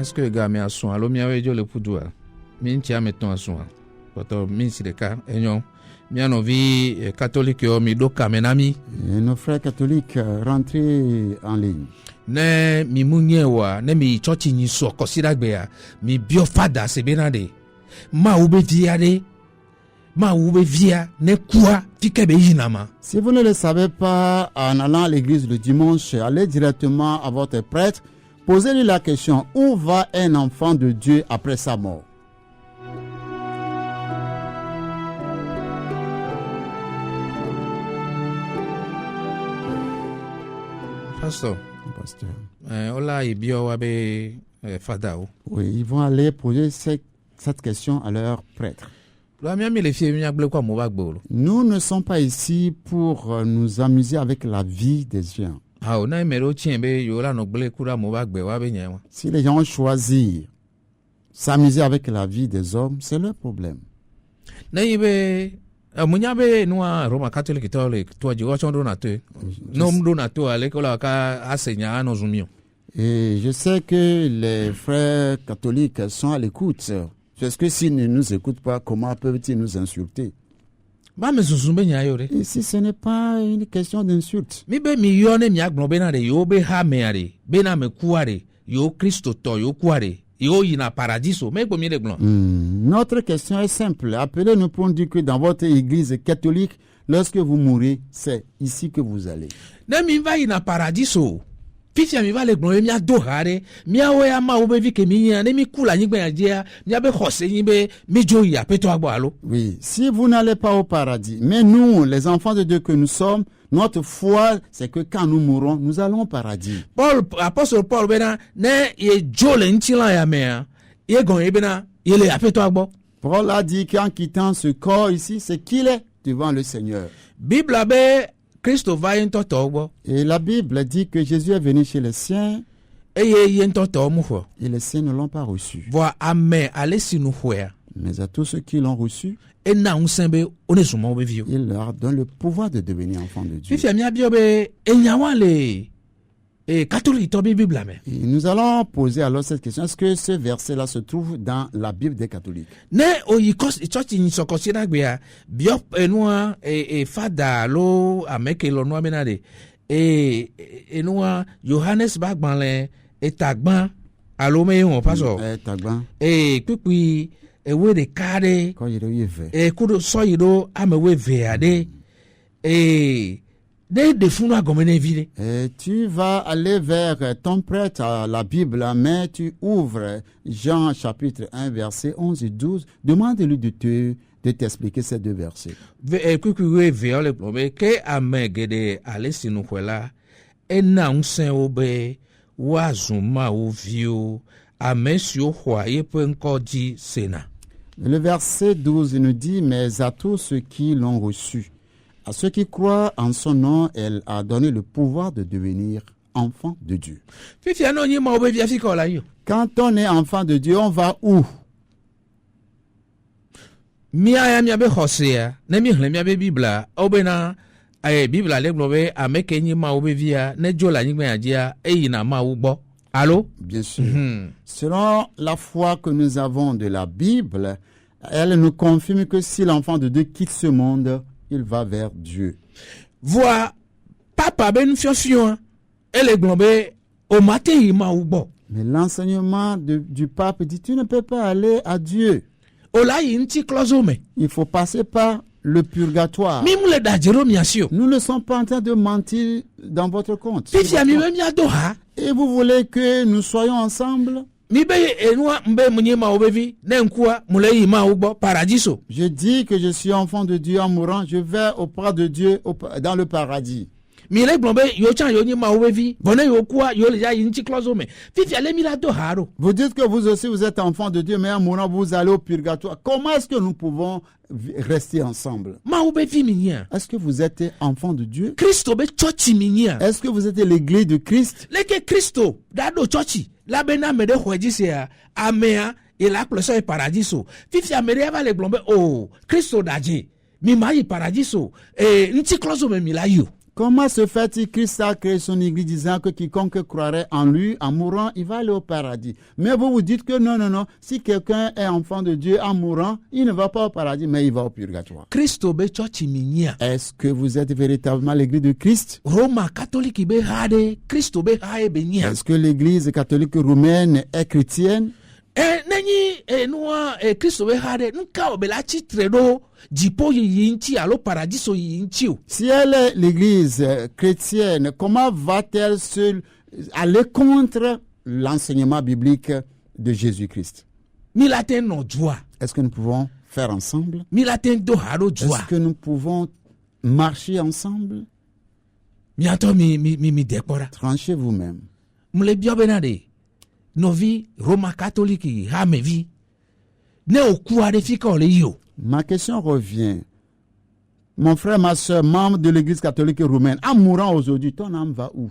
est-ce que gars mi asun alo mi awe jo le pudu a mi ntia meton asun a poto mi si de ka enyo mi anovi catholique o mi do kamenami Et nos frères catholiques rentrez en ligne. ne mi munye wa ne mi church ni so kosidagbe a mi bio fada se benade ma ube viade ma ube via ne kwa fikebe yinama. Si vous ne le savez pas, en allant à l'église le dimanche, allez directement à votre prêtre, posez-lui la question, où va un enfant de Dieu après sa mort? Pastor Pasteur. ola ibio wa be fada o. Oui, ils vont aller poser cette question à leur prêtre. Nous ne sommes pas ici pour nous amuser avec la vie des gens. Si les gens choisissent s'amuser avec la vie des hommes, c'est leur problème. Et je sais que les frères catholiques sont à l'écoute. Parce que s'ils ne nous écoutent pas, comment peuvent-ils nous insulter? Ici, ce n'est pas une question d'insulte. Notre question est simple. Appelez-nous pour dire que dans votre église catholique, lorsque vous mourrez, c'est ici que vous allez. Fifia mi va le gbon mi ado hare mi awe ama obevi ke mi yan mi kula nyigbe ajea mi abe khose nyimbe mejo ya peto agbo alo. Oui, si vous n'allez pas au paradis, mais nous, les enfants de Dieu que nous sommes, notre foi, c'est que quand nous mourrons, nous allons au paradis. Apôtre Paul bena ne ye jole ntila ya mea ye gon ebena ye le apeto agbo. Paul a dit qu'en quittant ce corps ici, c'est qu'il est devant le Seigneur. Bible abe et la Bible dit que Jésus est venu chez les siens et les siens ne l'ont pas reçu. Mais à tous ceux qui l'ont reçu, il leur donne le pouvoir de devenir enfants de Dieu. Et nous allons poser alors cette question. Est-ce que ce verset-là se trouve dans la Bible des catholiques? Et tu vas aller vers ton prêtre à la Bible, mais tu ouvres Jean chapitre 1 verset 11 et 12. Demande-lui de t'expliquer ces deux versets. Le verset 12 nous dit, mais à tous ceux qui l'ont reçu, à ceux qui croient en son nom, elle a donné le pouvoir de devenir enfant de Dieu. Quand on est enfant de Dieu, on va où? Allô? Bien sûr. Selon la foi que nous avons de la Bible, elle nous confirme que si l'enfant de Dieu quitte ce monde, il va vers Dieu. Vois, papa ben fion elle est globée au matin il m'a oubo. Mais l'enseignement du pape dit tu ne peux pas aller à Dieu. Il faut passer par le purgatoire. Nous ne sommes pas en train de mentir dans votre compte. Et vous voulez que nous soyons ensemble? Je dis que je suis enfant de Dieu en mourant, je vais auprès de Dieu dans le paradis. Vous dites que vous aussi vous êtes enfant de Dieu, mais en mourant vous allez au purgatoire. Comment est-ce que nous pouvons rester ensemble? Est-ce que vous êtes enfant de Dieu? Est-ce que vous êtes l'église de Christ? La bena me de hoedisia amea et la cloche paradiso. Fifi amere va le glombe oh Christo daji mi mai paradiso e nti closo me milayo. Comment se fait-il que Christ a créé son église disant que quiconque croirait en lui, en mourant, il va aller au paradis? Mais vous vous dites que non, si quelqu'un est enfant de Dieu en mourant, il ne va pas au paradis, mais il va au purgatoire. Kristo be church minia. Est-ce que vous êtes véritablement l'église de Christ? Roma catholique be hade, Kristo be hae be nia. Est-ce que l'église catholique romaine est chrétienne? Nenyi noa Kristo be hade, nka obela chitre do jipo yinchi alo paradiso yinchi. Si elle est l'église chrétienne, comment va-t-elle aller contre l'enseignement biblique de Jésus-Christ? Milaten no joa. Est-ce que nous pouvons faire ensemble? Milaten do haro joa. Est-ce que nous pouvons marcher ensemble? Miato mi dekora. Tranchez vous-même. Mle biobenade. Novi Roma catholique ha mevi. Ne okuade fika ole yo. Ma question revient. Mon frère, ma soeur, membre de l'église catholique romaine, en mourant aujourd'hui, ton âme va où?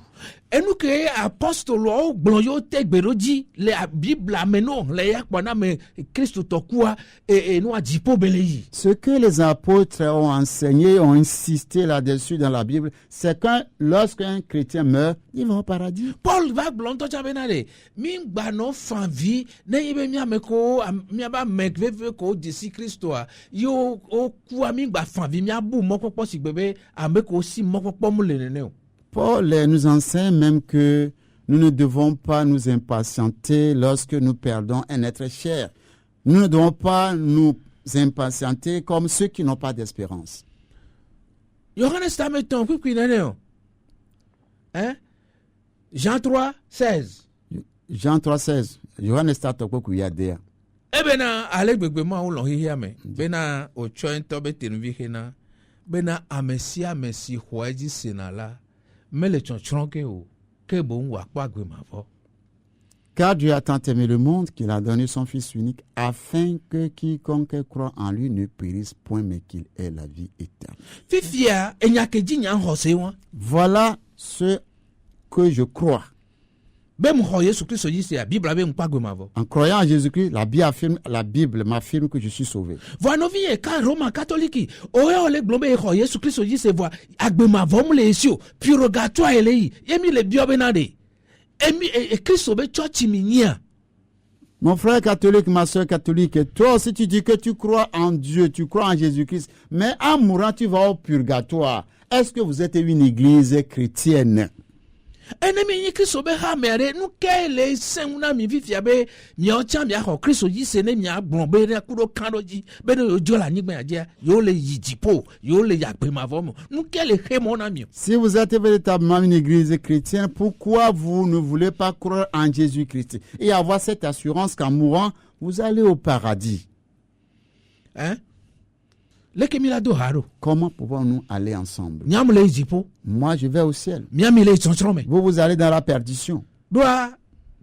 Et nous que apostolo glonyo te gberoji le Bible ameno le yakwana me Christ tokua et nous a jipo beleyi. Ce que les apôtres ont enseigné, ont insisté là-dessus dans la Bible, c'est que lorsqu'un chrétien meurt, il va au paradis. Paul va blonto chabenale min gba no fanvi ne yibe mi ameko mi aba mekveve ko disi Christo yo o ku mi gba fanvi mi abu mokpopo sigbebe ameko si mokpopo mu le nene o. Paul nous enseigne même que nous ne devons pas nous impatienter lorsque nous perdons un être cher. Nous ne devons pas nous impatienter comme ceux qui n'ont pas d'espérance. Yohanes tameton ku nene o. Hein? Jean 3, 16. Jean 3, 16. Yohanes tatoko yadea. Ebena alegbegbe ma ulo hihia me. Bena ocho entobe tenuvihena. Bena amesia mesi huaji senala. Mais le chonchonke ou que bon wa kwa gwemavo. Car Dieu a tant aimé le monde qu'il a donné son Fils unique afin que quiconque croit en lui ne périsse point mais qu'il ait la vie éternelle. Fifia enyakeji nya hose wa. Voilà ce que je crois. Bem ho Yesu Christ yise a Bible be nkwa gwemavo. En croyant en Jésus-Christ, la Bible m'affirme que je suis sauvé. Voi no vie ka Roma catholique. Oye ole glombe ho Yesu Christ yise voi agbemavo mu le esio purgatoire eleyi. Yemi le biobenade. Emi Christ be church minia. Mon frère catholique, ma soeur catholique, toi aussi tu dis que tu crois en Dieu, tu crois en Jésus-Christ, mais en mourant tu vas au purgatoire. Est-ce que vous êtes une église chrétienne? Enemi yi Kristo be ha mere nu ke le sen na mi fifia be mi o cha mi ho Kristo yi se ne mi agbon be na kuro kandoji be no ojo la nigba aje yo le yijipo yo le yagbe mavomo nu ke le hemo na mi. Si vous êtes véritablement une église chrétienne, pourquoi vous ne voulez pas croire en Jésus-Christ et avoir cette assurance qu'en mourant, vous allez au paradis? Hein? Leke mi la do haro. Comment pouvons-nous aller ensemble? Nyam le yijipo. Moi, je vais au ciel. Miami le chonchome. Vous allez dans la perdition. Doa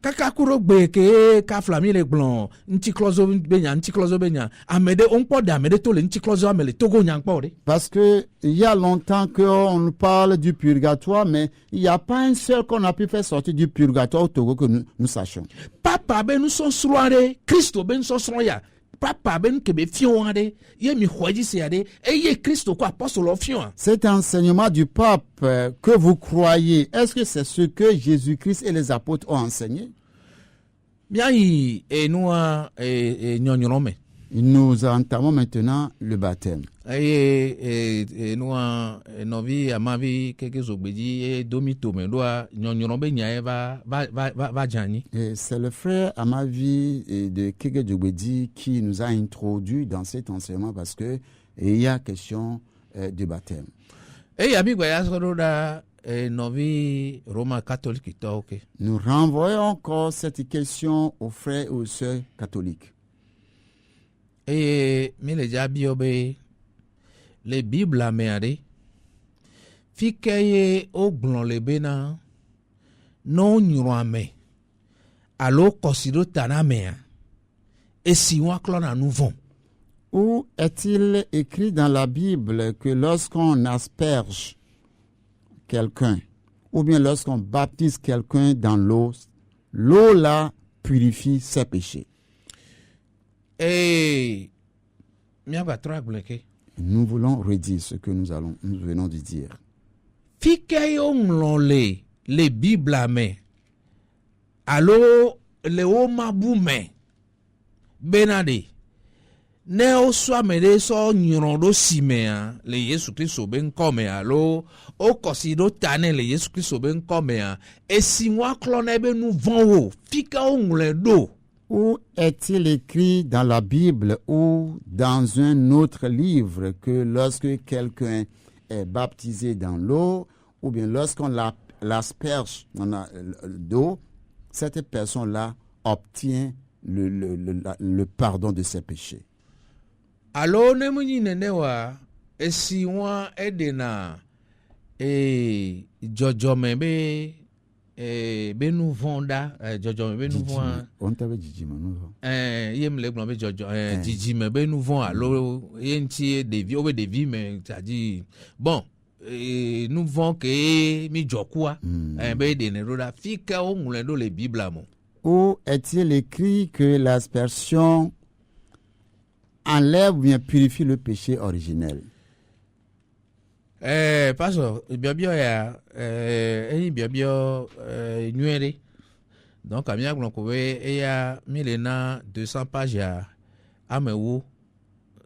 kaka kuro gbe ke ka flami le glon nti closo benya amede onpo da amede to le nti closo amele togo nyankpo re. Parce que il y a longtemps qu'on parle du purgatoire, mais il n'y a pas un seul qu'on a pu faire sortir du purgatoire au Togo que nous sachions. Papa ben nous sont sroare Christo ben so sroya. Papa ben kebe fiouade yemi hoji seade eye Christo ko apostole fiou. Cet enseignement du pape que vous croyez, est-ce que c'est ce que Jésus-Christ et les apôtres ont enseigné? Miai noa nyonyorome. Nous entamons maintenant le baptême. Noa novi amavi keke zogbeji domito me doa nyonyorome nya va jani. C'est le frère Amavi de Keke Djobedi qui nous a introduit dans cet enseignement parce que il y a question de baptême. Novi Roma catholique ok. Nous renvoyons encore cette question aux frères et aux sœurs catholiques. Et mille jabiobe les Bibles améade fikeye oglon le bena no nyuame alo kosido tanamea et si wa klona nouvon. Où est-il écrit dans la Bible que lorsqu'on asperge quelqu'un, ou bien lorsqu'on baptise quelqu'un dans l'eau, l'eau là purifie ses péchés? Et nous voulons redire ce que nous venons de dire. Fike yo ŋlɔ le Bibla me alo le wo mabu me bena de ne o sɔ ame ɖe sɔ nyrɔ ɖo si mea le Yesu Kristo be ŋkɔ me alo o kɔsi ɖo ta ne le Yesu Kristo be ŋkɔ mea esi ŋua klɔ na ebe nu vɔ̃ wo fike wo ŋlɔe ɖo. Où est-il écrit dans la Bible ou dans un autre livre que lorsque quelqu'un est baptisé dans l'eau ou bien lorsqu'on l'asperge d'eau, cette personne-là obtient le pardon de ses péchés? Alo ne mu nyi nene wa esi ŋua edena dzɔdzɔme be nu vɔ̃ ɖa dzɔdzɔme be nu vɔ̃ on t'avait dit nu vɔ̃ ye me le gblɔm be dzidzime be nu vɔ̃ alo ye ŋuti ɖevi wo be ɖevi me tadi bon nu vɔ̃ ke mi dzɔkua be ɖene ɖo ɖa fi ke wo ŋlɔe ɖo le Bibla mo. Où est-il écrit que l'aspersion enlève ou bien purifie le péché originel? Pastor, biabio ya biabio nyuere. Donc a mia glon ko we ya milena 200 pages ya amewo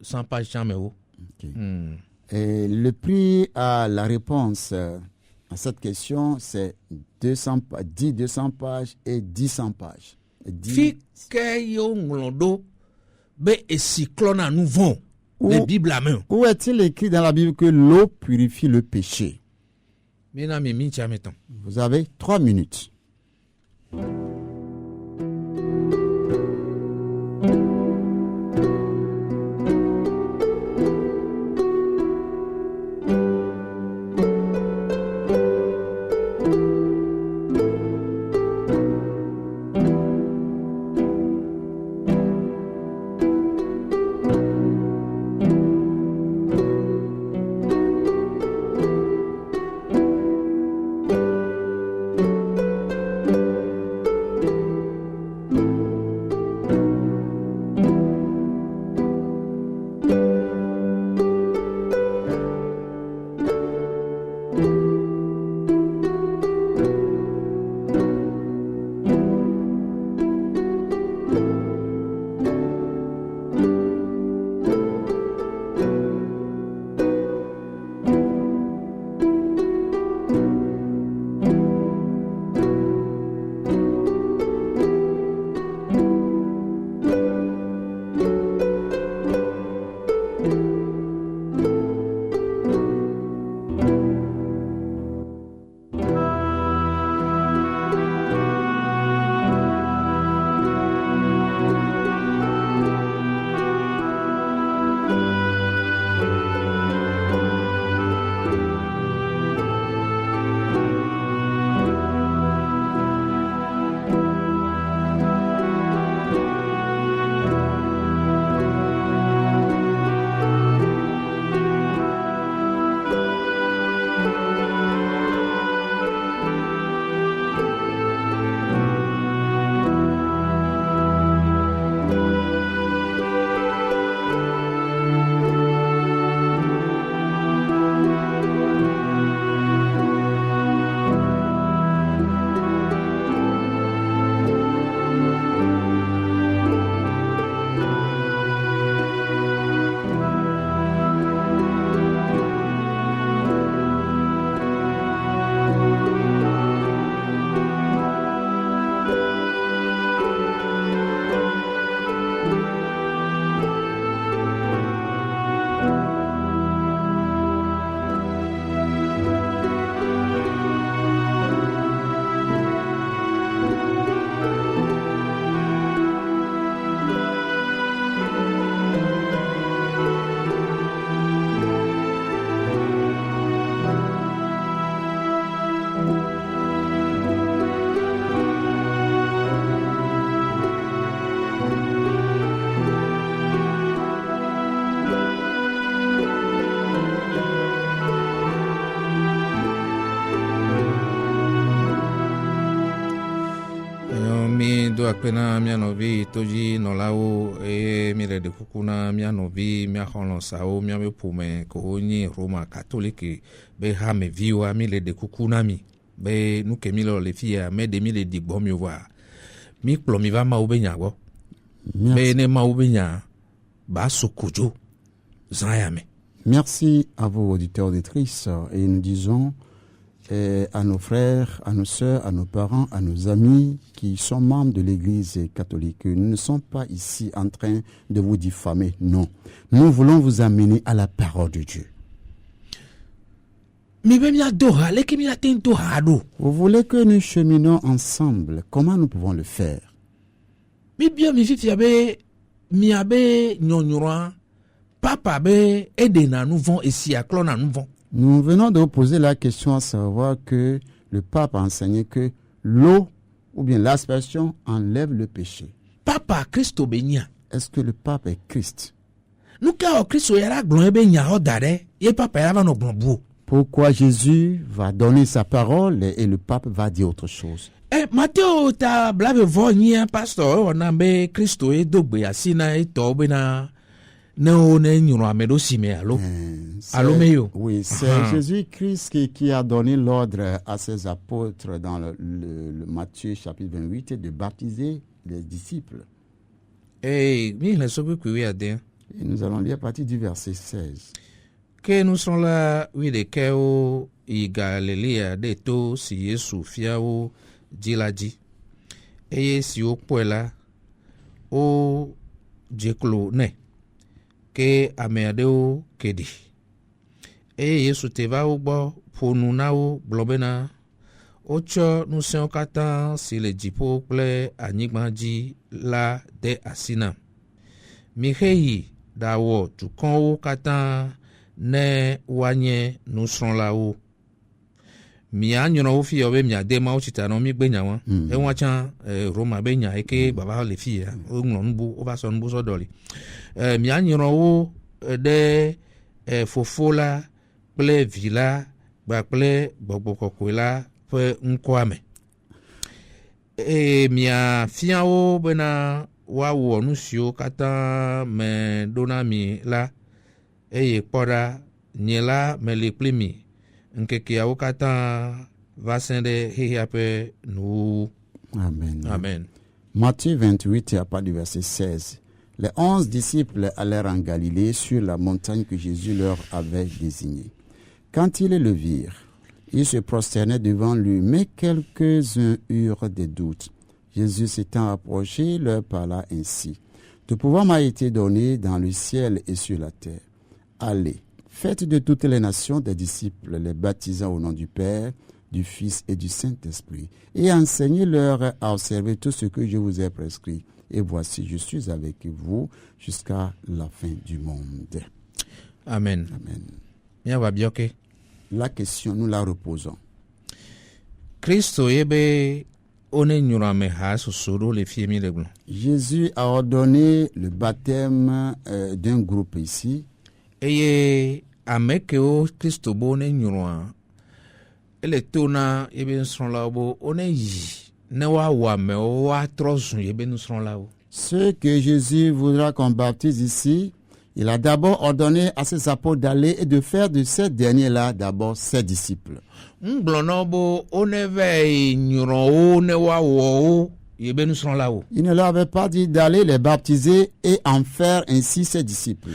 100 pages amewo. Okay. Et le prix à la réponse à cette question c'est 200 pages et 10 pages. Fi ke yo nglondo be esiklona nouveau. Le Bible à main. Où est-il écrit dans la Bible que l'eau purifie le péché? Vous avez 3 minutes. do akpena mia novi toji nolao mi le de kukuna mia novi mia hono sao mia be pume ko ni Roma catholique be ha me viwa mi le de kukuna mi be nu ke mi lo le fia me de mi le digbo mi wa mi kplo mi va ma ube nya go be ne ma ube nya ba sokojo zayame. Merci à vos auditeurs auditrices et nous disons à nos frères, à nos sœurs, à nos parents, à nos amis qui sont membres de l'Église catholique. Nous ne sommes pas ici en train de vous diffamer, non. Nous voulons vous amener à la parole de Dieu. Vous voulez que nous cheminons ensemble. Comment nous pouvons le faire? Nous venons de vous poser la question à savoir que le pape a enseigné que l'eau ou bien l'aspersion enlève le péché. Papa Christo benya. Est-ce que le pape est Christ? Pourquoi Jésus va donner sa parole et le pape va dire autre chose? Matteo ta blave vonia pastor onambe Christo e dogbe asina e tobena. Oui, c'est Jésus-Christ qui a donné l'ordre à ses apôtres dans le Matthieu chapitre 28 de baptiser les disciples. Et nous allons lire à partir du verset 16. Que nous sommes là, oui, de Kéo, i Galilée, de to, si Yesu, fiao, diladi. Et si au poela, o jeklo ne. Ke ameadeo kedi. Yesu te va ugbo ponu nao blobena. Ocho nusen kata si le jipo ple anyigmaji la de asina. Miheyi dawo tukon kata ne wanye nusron la o. Mia nyono fi obe mia de ma ochita no mi gbenya won e won chan Roma benya eke baba le fi ya o ngon bu o ba so nbu so doli mia nyono wo de fofola ple villa gba ple gbogbo kokola pe nkwame mia fian o bena wa wo nusio kata me donami la eye poda nyela me le plimi Amen. Amen. Matthieu 28, à partir du verset 16. Les 11 disciples allèrent en Galilée sur la montagne que Jésus leur avait désignée. Quand ils le virent, ils se prosternaient devant lui, mais quelques-uns eurent des doutes. Jésus s'étant approché, leur parla ainsi. Tout pouvoir m'a été donné dans le ciel et sur la terre. Allez. Faites de toutes les nations des disciples, les baptisant au nom du Père, du Fils et du Saint-Esprit, et enseignez-leur à observer tout ce que je vous ai prescrit. Et voici, je suis avec vous jusqu'à la fin du monde. Amen. Amen. La question, nous la reposons. Jésus a ordonné le baptême d'un groupe ici. Eye amekeo Christo bo ne nyuroa ele tona ebe nsron la bo one yi ne wa me wa trosun ebe nsron la bo. Ce que Jésus voudra qu'on baptise ici, il a d'abord ordonné à ses apôtres d'aller et de faire de ces derniers-là d'abord ses disciples. Mblono bo one ve nyuro ne wa wo il ne leur avait pas dit d'aller les baptiser et en faire ainsi ses disciples.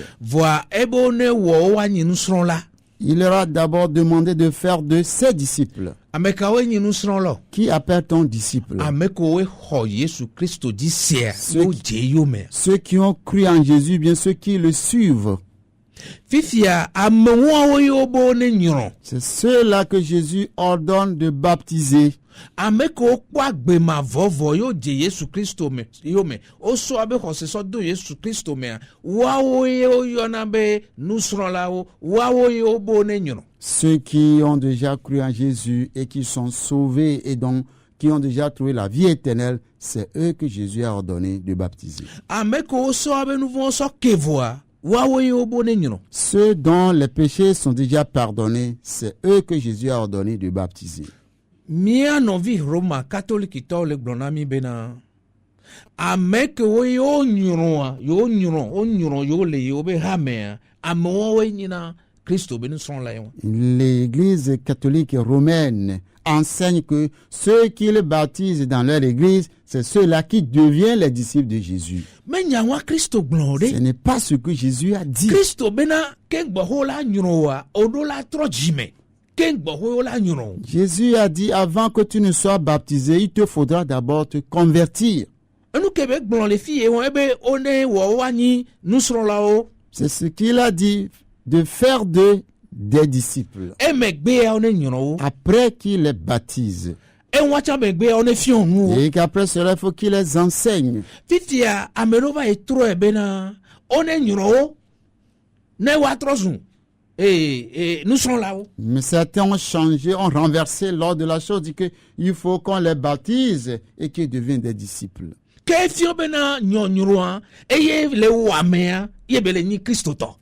Il leur a d'abord demandé de faire de ses disciples. Qui appelle ton disciple? Ceux qui ont cru en Jésus, bien ceux qui le suivent. C'est ceux-là que Jésus ordonne de baptiser. Ameko kwa gbema vovo yo je Yesu Kristo me yo me oso abe kose so do Yesu Kristo me wawo yo yona be nusron lawo wawo yo bo ne nyoro. Ceux qui ont déjà cru en Jésus et qui sont sauvés et donc qui ont déjà trouvé la vie éternelle, c'est eux que Jésus a ordonné de baptiser. Ameko oso abe nouveau so kevoa wawo yo bo ne nyoro. Ceux dont les péchés sont déjà pardonnés, c'est eux que Jésus a ordonné de baptiser. Mia novi Roma catholique to le glonami bena ame ke wo yo nyuron yo le yo be hame ame wo nyina Christo be nson la yo. L'Église catholique romaine enseigne que ceux qui le baptisent dans leur église, c'est ceux-là qui deviennent les disciples de Jésus. Mais nyawa Christo glonde. Ce n'est pas ce que Jésus a dit. Christo bena kengbo hola nyuroa odola trojime. Kengbo hola nyuron. Jésus a dit avant que tu ne sois baptisé, il te faudra d'abord te convertir. C'est ce qu'il a dit, de faire des disciples. Après qu'il les baptise. Et qu'après cela, il faut qu'il les enseigne. Mais certains ont changé, ont renversé l'ordre de la chose, dit qu'il faut qu'on les baptise et qu'ils deviennent des disciples.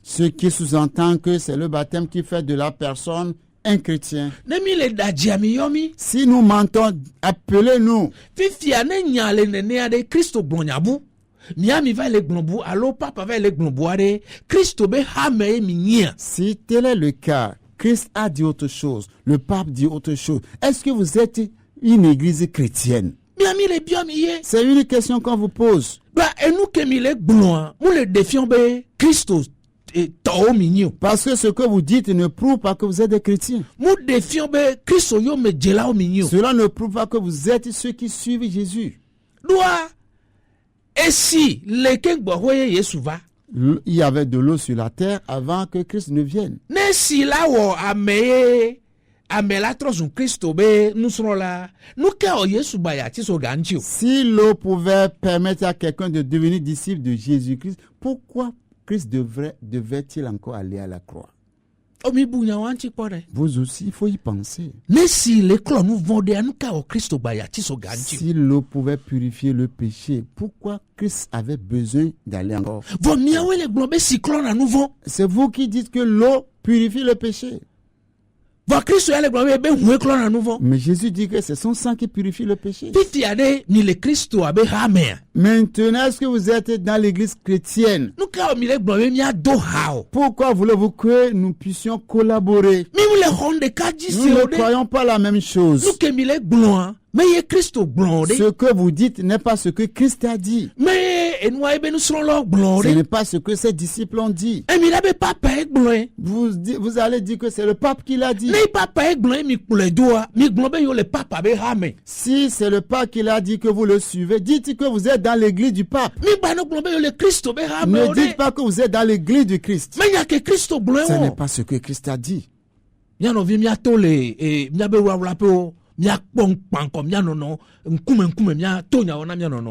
Ce qui sous-entend que c'est le baptême qui fait de la personne un chrétien. Si nous mentons, appelez-nous. Si tel est le cas, Christ a dit autre chose, le pape dit autre chose. Est-ce que vous êtes une église chrétienne? C'est une question qu'on vous pose. Parce que ce que vous dites ne prouve pas que vous êtes des chrétiens. Cela ne prouve pas que vous êtes ceux qui suivent Jésus. Et si il y avait de l'eau sur la terre avant que Christ ne vienne. Si l'eau pouvait permettre à quelqu'un de devenir disciple de Jésus-Christ, pourquoi Christ devait-il encore aller à la croix? Vous aussi, il faut y penser. Si l'eau pouvait purifier le péché, pourquoi Christ avait besoin d'aller encore? C'est vous qui dites que l'eau purifie le péché. Mais Jésus dit que c'est son sang qui purifie le péché. Maintenant, est-ce que vous êtes dans l'église chrétienne? Pourquoi voulez-vous que nous puissions collaborer? Nous ne croyons pas la même chose. Ce que vous dites n'est pas ce que Christ a dit. Ce n'est pas ce que ses disciples ont dit. Vous allez dire que c'est le pape qui l'a dit. Si c'est le pape qui l'a dit que vous le suivez, dites que vous êtes dans l'église du pape. Ne dites pas que vous êtes dans l'église du Christ. Ce n'est pas ce que Christ a dit.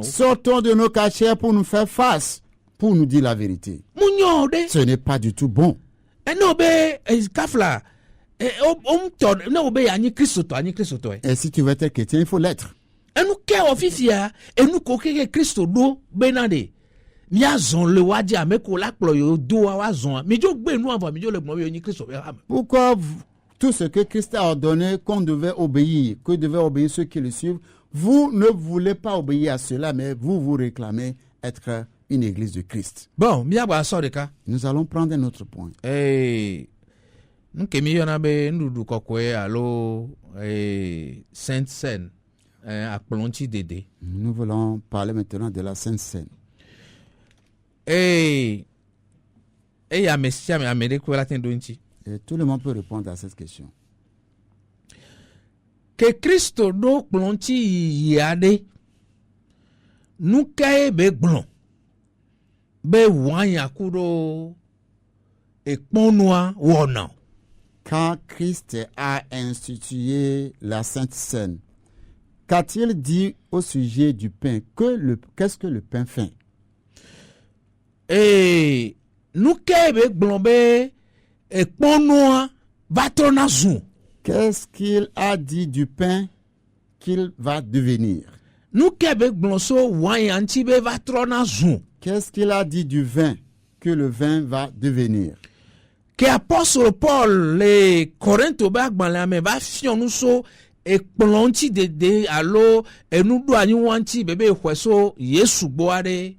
Sortons de nos cachets pour nous faire face, pour nous dire la vérité. Ce n'est pas du tout bon. Et si tu veux être chrétien, il faut l'être. Pourquoi tout ce que Christ a ordonné qu'on devait obéir, que devaient obéir ceux qui le suivent, vous ne voulez pas obéir à cela, mais vous réclamez être une église de Christ. Bon, nous allons prendre un autre point. Sainte Seine à Plonti Dédé. Nous voulons parler maintenant de la Sainte Seine. Et tout le monde peut répondre à cette question. Que Christo do Plonti yade nous kae be blon be wanya kudo et ponwa wona. Quand Christ a institué la Sainte Seine, qu'a-t-il dit au sujet du pain? Qu'est-ce que le pain fait? Et nous kae be blon be et ponwa vatona zoom. Qu'est-ce qu'il a dit du pain qu'il va devenir? Qu'est-ce qu'il a dit du vin que le vin va devenir? Que apôtre Paul les Corinthiens va fion nous so ekplɔntsi dede alo enuɖo anyi wantsi bebe exɔeso Yesu gbɔ aɖe.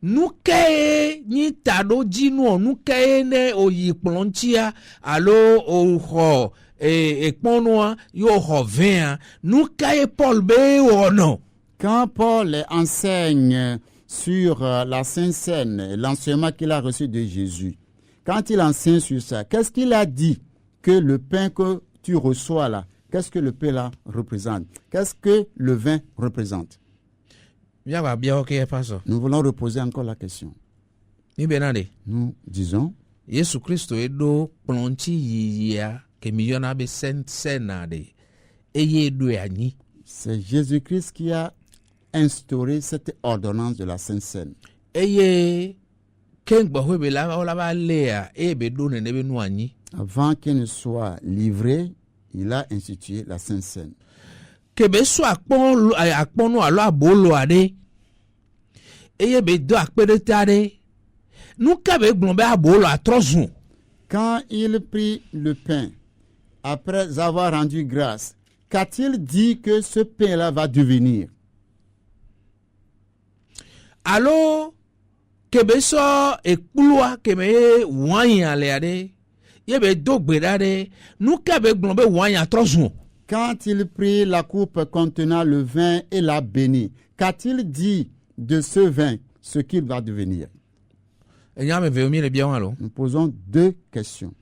Nuke nyi taɖo dzinuɔ nuke ne oyi kplɔntsia alo oxɔ ekpɔnua yo xɔ vɛa nuke Paul be wɔnɔ. Quand Paul enseigne sur la Sainte Seine, l'enseignement qu'il a reçu de Jésus, quand il enseigne sur ça, qu'est-ce qu'il a dit que le pain que tu reçois là, qu'est-ce que le pain là représente? Qu'est-ce que le vin représente? Nous voulons reposer encore la question. Nous disons, Yesu Christo edo plonchi yiyia kemiyona be senade eye edo ani. C'est Jésus-Christ qui a instauré cette ordonnance de la Sainte Seine. Avant qu'il ne soit livré, il a institué la Sainte Seine. Quand il prit le pain, après avoir rendu grâce, qu'a-t-il dit que ce pain-là va devenir? Alors, kebeso ekpulua keme wanya leade, yebe dogbedade, nous kebe glombe wanya trozun. Quand il prit la coupe contenant le vin et l'a béni, qu'a-t-il dit de ce vin, ce qu'il va devenir? Nous posons deux questions.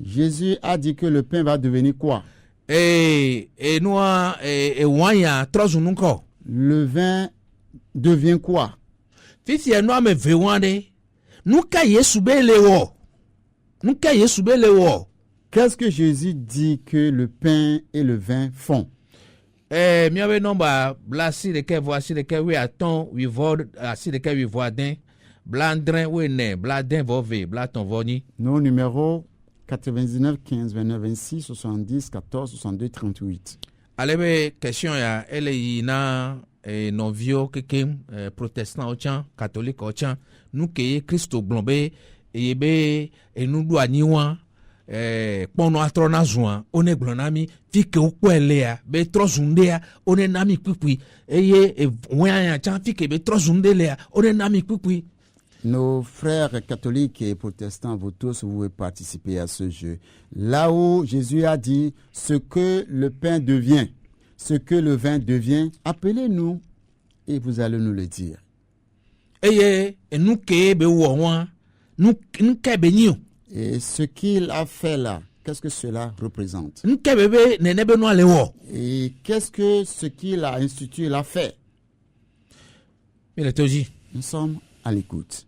Jésus a dit que le pain va devenir quoi? Le vin devient quoi? Qu'est-ce que Jésus dit que le pain et le vin font? Nos numéros 99 15 29 26 70 14 62 38. Allez, question ya ele na novio kekem protestant ochan catholique ochan nous que Christo glombe ebe nous do aniwa pono atrona zuan one glonami fike okwelea be trozundea one nami kwikwi eye wanya chan fike be trozundelea one nami kwikwi. Nos frères catholiques et protestants, vous tous, vous pouvez participer à ce jeu. Là où Jésus a dit ce que le pain devient, ce que le vin devient, appelez-nous et vous allez nous le dire. Et ce qu'il a fait là, qu'est-ce que cela représente? Et qu'est-ce que ce qu'il a institué l'a fait? Nous sommes à l'écoute.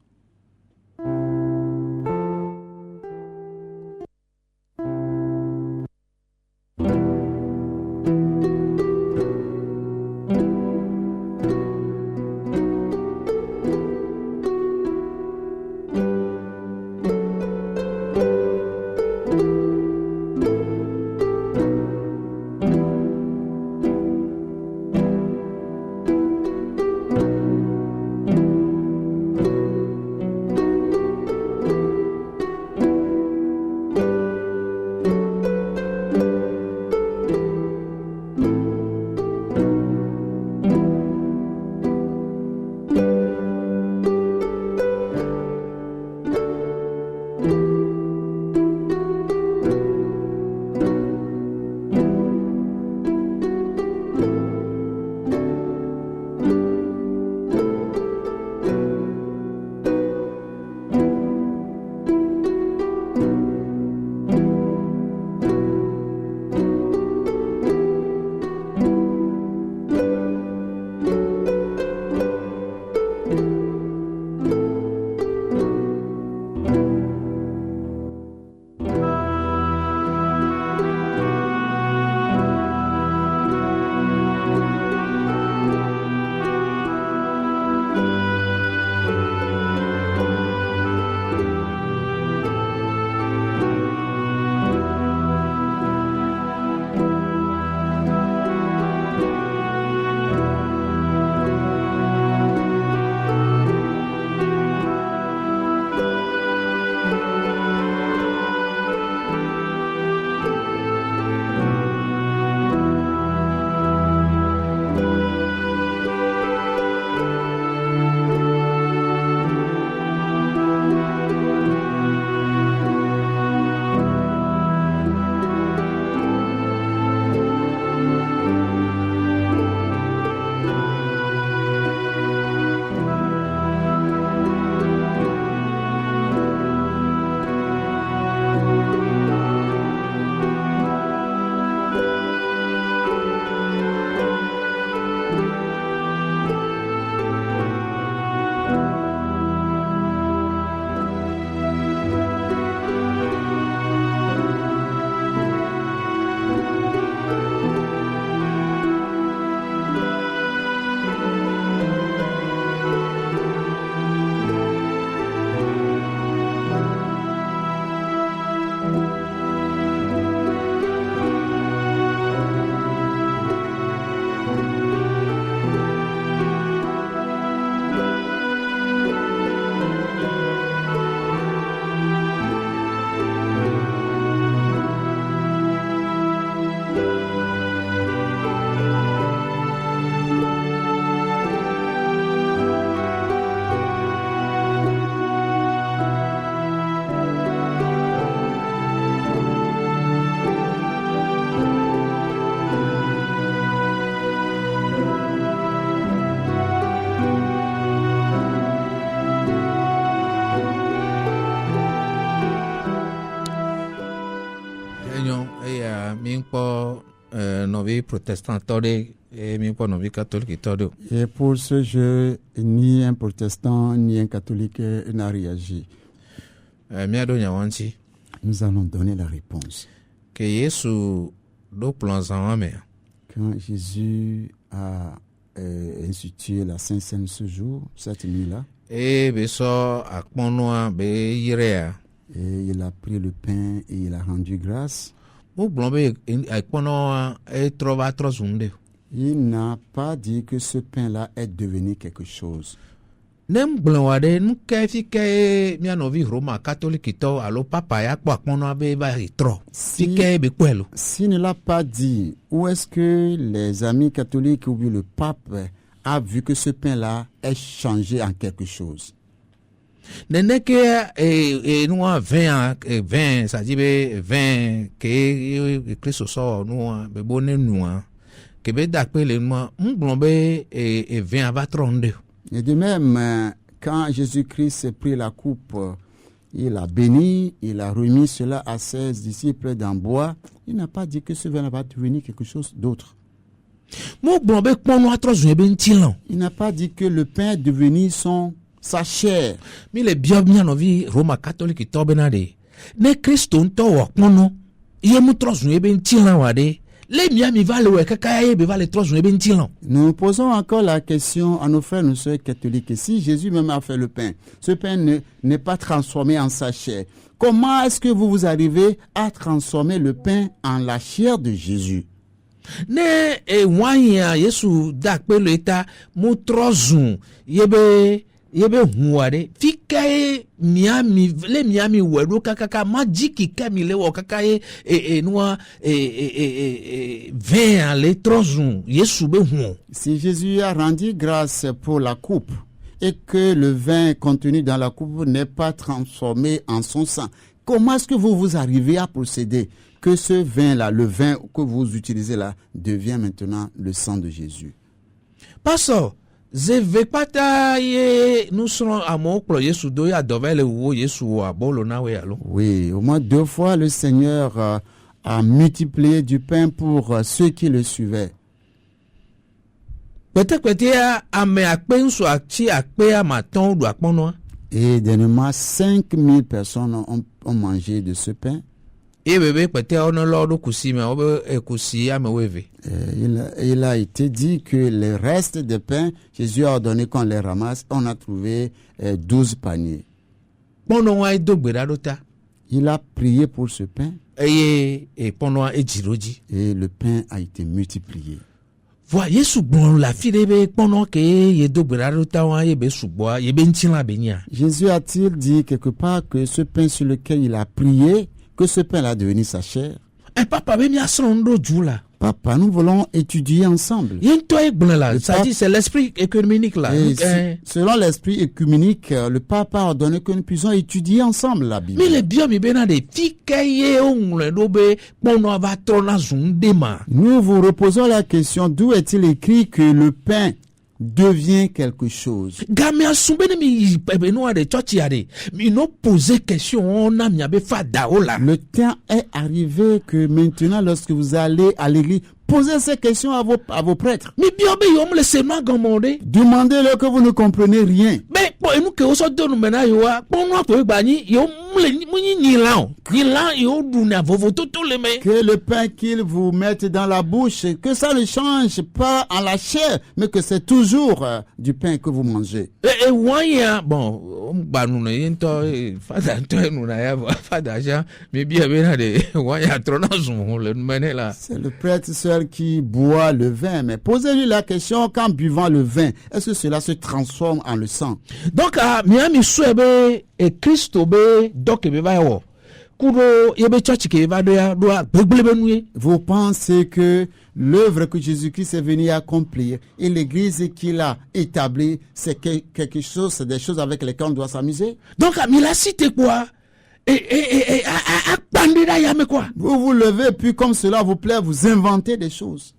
Mimpo novi protestant tode et mimpo novi catholique tode. Et pour ce jeu, ni un protestant ni un catholique n'a réagi. Miado nyawanti. Nous allons donner la réponse. Que Yesu do plonzan ame. Quand Jésus a institué la Sainte Seine ce jour, cette nuit-là, E beso akponoa be yirea. et il a pris le pain et il a rendu grâce, Mo blombe akponoa e trova trozunde. il n'a pas dit que ce pain-là est devenu quelque chose. Nem blonwade nuke fike mianovi Roma catholique to alo papa ya kwa akponoa be ba itro. Fike be kwelo. S'il ne l'a pas dit, où est-ce que les amis catholiques ou bien le pape a vu que ce pain-là est changé en quelque chose? Neneke noa 20 ça dit be 20 que Christ so noa be bonne noa que be dakpele noa mblombe e 20 va tronde. Et de même, quand Jésus-Christ s'est pris la coupe, il a béni, il a remis cela à ses disciples d'en boire. Il n'a pas dit que ce vin va devenir quelque chose d'autre. Mo blombe kpono trozun be ntilan. Il n'a pas dit que le pain est devenu sa chair. Mi le bio mianovi Roma catholique to benade. Ne Christ nto wo kpono ye mu trozun be ntilan wade. Les miami va le kakaye be va le trozun be ntilan. Nous posons encore la question à nos frères et nos sœurs catholiques. Si Jésus même a fait le pain, ce pain n'est pas transformé en sa chair. Comment est-ce que vous arrivez à transformer le pain en la chair de Jésus? Ne wanya Yesu dakpelo eta mu trozun yebe huade fikaye miami le miami wedo kakaka majiki kamile wo kakaye noa 20 le trozun Yesu be hu. Si Jésus a rendu grâce pour la coupe et que le vin contenu dans la coupe n'est pas transformé en son sang, comment est-ce que vous arrivez à procéder que ce vin-là, le vin que vous utilisez là, devient maintenant le sang de Jésus? Pastor, je vais pas tailler, nous serons à mon clo Yesu do ya dovele wo Yesu wa bolo na we alo. Oui, au moins 2 fois le Seigneur a multiplié du pain pour ceux qui le suivaient. Peut-être ame akpe nso achi akpe amaton do akpono. Et dernièrement, 5000 personnes ont mangé de ce pain. Et bébé peut-être on lord kusi me obe kusi ame weve. Il a été dit que le reste des pains, Jésus a ordonné qu'on les ramasse. On a trouvé 12 paniers. Pono wa do gbedadota. Il a prié pour ce pain. Et pono e jiroji. Et le pain a été multiplié. Voilà, Yesu bon la fille be pono ke ye do gbedadota wa ye be subo ye be ntinla be nya. Jésus a-t-il dit quelque part que ce pain sur lequel il a prié, que ce pain-là est devenu sa chair? Papa be mi asrondo jula. Papa, nous voulons étudier ensemble. Ça dit, c'est l'esprit écuménique là. Selon l'esprit écuménique, le pape a ordonné que nous puissions étudier ensemble la Bible. Mais les bien, nous vous reposons la question, d'où est-il écrit que le pain devient quelque chose? Le temps est arrivé que maintenant, lorsque vous allez à l'église, posez ces questions à vos prêtres. Demandez-leur que vous ne comprenez rien. Que le pain qu'ils vous mettent dans la bouche, que ça ne change pas en la chair, mais que c'est toujours du pain que vous mangez. C'est le prêtre seul qui boit le vin, mais posez-lui la question, qu'en buvant le vin, est-ce que cela se transforme en le sang? Donc, Miami Souebe et Christo be donc be vous pensez que l'œuvre que Jésus-Christ est venu accomplir et l'église qu'il a établie, c'est quelque chose, c'est des choses avec lesquelles on doit s'amuser? Donc, il a cité quoi? Vous vous levez, puis comme cela vous plaît, vous inventez des choses.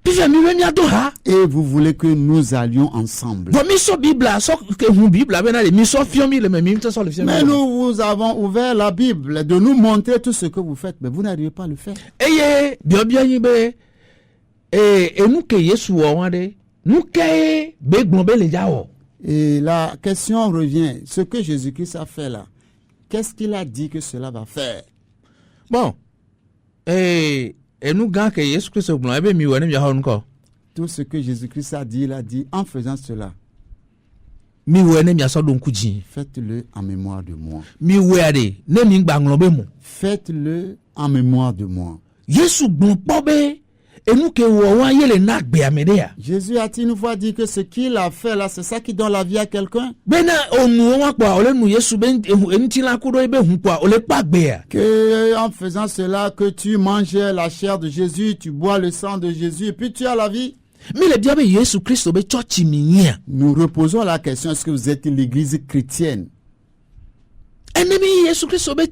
Pifa mi be mi ado ha. Et vous voulez que nous allions ensemble. Bon mi so Bible so ke hu Bible be na le mi so fiomi le mi so le fiomi. Mais nous vous avons ouvert la Bible de nous montrer tout ce que vous faites, mais vous n'arrivez pas à le faire. Eye biobia yin be enu ke Yesu wo wan de nu ke be gbon be le ja wo. Et la question revient, ce que Jésus-Christ a fait là, qu'est-ce qu'il a dit que cela va faire? Bon, enu gan ke Yesu Christ gbon e be mi wo ne mi ha nko. Tout ce que Jésus-Christ a dit, il a dit en faisant cela. Mi wo ne mi aso do nku jin. Faites-le en mémoire de moi. Mi wo ade ne mi gba nglon be mu. Faites-le en mémoire de moi. Yesu gbon po be enu ke wo wan yele na gbe amede ya. Jésus a-t-il une fois dit que ce qu'il a fait là, c'est ça qui donne la vie à quelqu'un? Bena onu wan pa ole nu Yesu be enti la kudo be hu pa ole pa gbe ya. Que en faisant cela, que tu manges la chair de Jésus, tu bois le sang de Jésus, et puis tu as la vie. Mi le bia be Yesu Christ be church mi yin. Nous reposons la question, est-ce que vous êtes l'église chrétienne? Enemi Yesu Christ be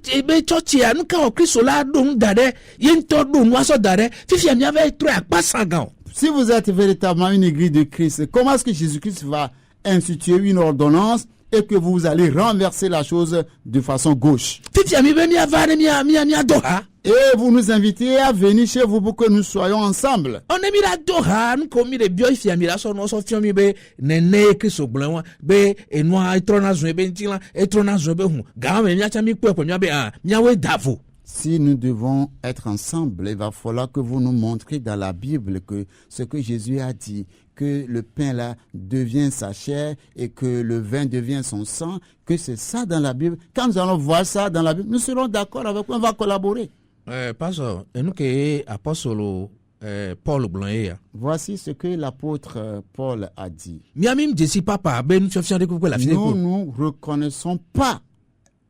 church ya nu ka o Christ la do dade yin to do nu aso dade fifi mi ave tro akpa sangan. Si vous êtes véritablement une église de Christ, comment est-ce que Jésus-Christ va instituer une ordonnance et que vous allez renverser la chose de façon gauche? Fifi mi be mi ava ne mi ado ha. Et vous nous invitez à venir chez vous pour que nous soyons ensemble. On est mis là doha nous mi de bio ifi mi la so no so fion mi be nene Christ ogblon wa be enwa etrona zo be ntila etrona zo be hu ga me mi acha mi pe mi be mi awe davo. Si nous devons être ensemble, il va falloir que vous nous montriez dans la Bible que ce que Jésus a dit, que le pain là devient sa chair et que le vin devient son sang, que c'est ça dans la Bible. Quand nous allons voir ça dans la Bible, nous serons d'accord avec vous, on va collaborer. Pastor, nous que apostole Paul Blanc. Voici ce que l'apôtre Paul a dit. Nous ne reconnaissons pas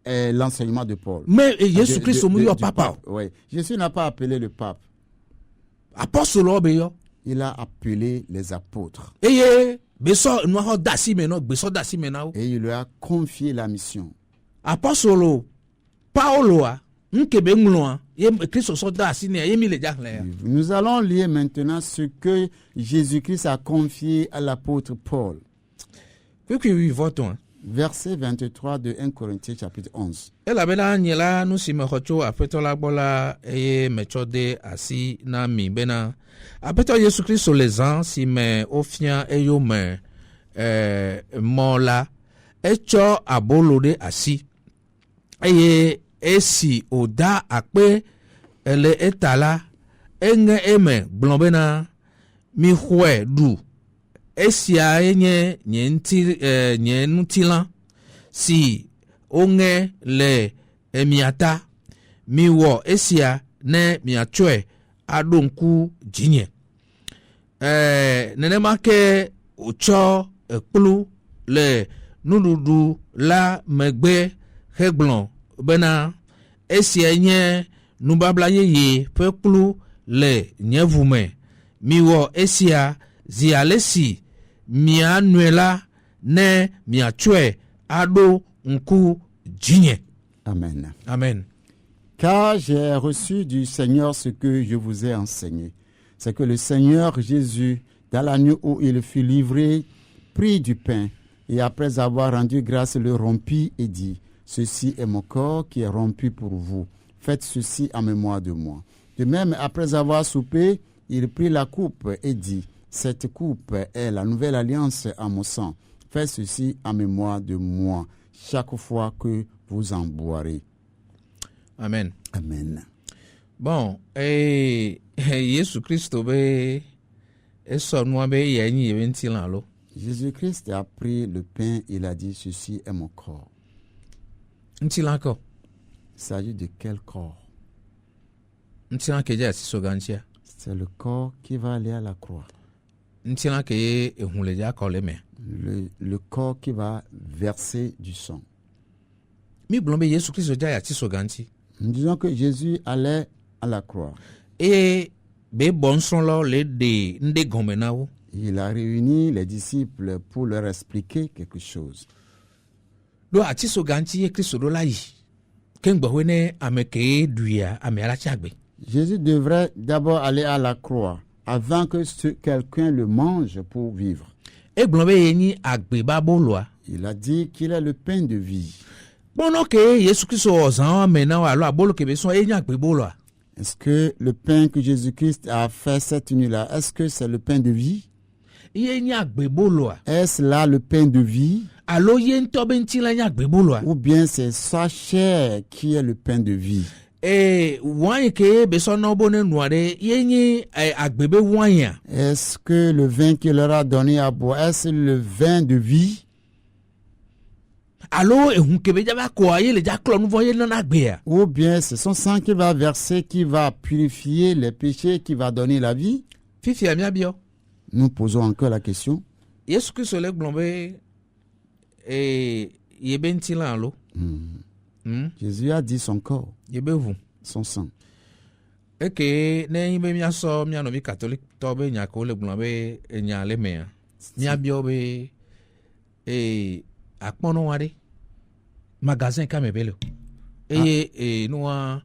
l'enseignement de Paul. Mais Jésus Christ est papa. Oui. Jésus n'a pas appelé le pape. Apostole, il a appelé les apôtres. Et il lui a confié la mission. Apostole Paulo. Nous allons lire maintenant ce que Jésus-Christ a confié à l'apôtre Paul. Verset 23 de 1 Corinthiens chapitre 11. Esi oda akpe ele etala enge eme blombena mi hwe du esia enye nye nutilan si onge le emiata mi wo esia ne miatwe adonku jinye nenema ke ucho ekplu le nududu la megbe heglon bena esia nye nubabla yeye peklu le nyevume miwo esia zialesi mianuela ne miachwe ado nku jinye. Amen. Amen. Car j'ai reçu du Seigneur ce que je vous ai enseigné. C'est que le Seigneur Jésus, dans la nuit où il fut livré, prit du pain et après avoir rendu grâce le rompit et dit: ceci est mon corps qui est rompu pour vous. Faites ceci en mémoire de moi. De même, après avoir soupé, il prit la coupe et dit: cette coupe est la nouvelle alliance en mon sang. Faites ceci en mémoire de moi, chaque fois que vous en boirez. Amen. Amen. Bon, Jésus Christ Jésus-Christ a pris le pain, il a dit: ceci est mon corps. Il s'agit de quel corps? C'est le corps qui va aller à la croix. Le corps qui va verser du sang. Nous disons que Jésus allait à la croix. Il a réuni les disciples pour leur expliquer quelque chose. Jésus devrait d'abord aller à la croix avant que quelqu'un le mange pour vivre. egblɔ be ye nyi agbeba boloa. Il a dit qu'il est le pain de vie. kpɔnɔ ke Yesu Kristo wɔ zã me na alo abolo ke be sɔn ye nyi agbeboloa. Est-ce que le pain que Jésus-Christ a fait cette nuit-là, est-ce que c'est le pain de vie? Ye nyi agbeboloa. Est-ce là le pain de vie? Alo ye ŋutɔ be ŋuti la nyi agbeboloa. Ou bien c'est sa chair qui est le pain de vie? Wine ke be sɔn na bo ne nua de ye nyi agbebe wine. Est-ce que le vin qu'il leur a donné à boire, est-ce le vin de vie? Alo ehun ke be jaba ko ye le ja klɔ nu vɔ ye nana agbea. Ou bien c'est son sang qui va verser, qui va purifier les péchés, qui va donner la vie? Fifia mia bio. Nous posons encore la question. Yesu Kristo le gblɔ be ye be ŋuti la alo. Jésus a dit son corps, Ye be ʋu. son sang. Eke ne nyi be miasɔ mia nɔvi catholique tɔ be nya ko le gblɔ be enya le mea. Mia bio be akpɔnɔ wa de magasin kame be le. Eye nua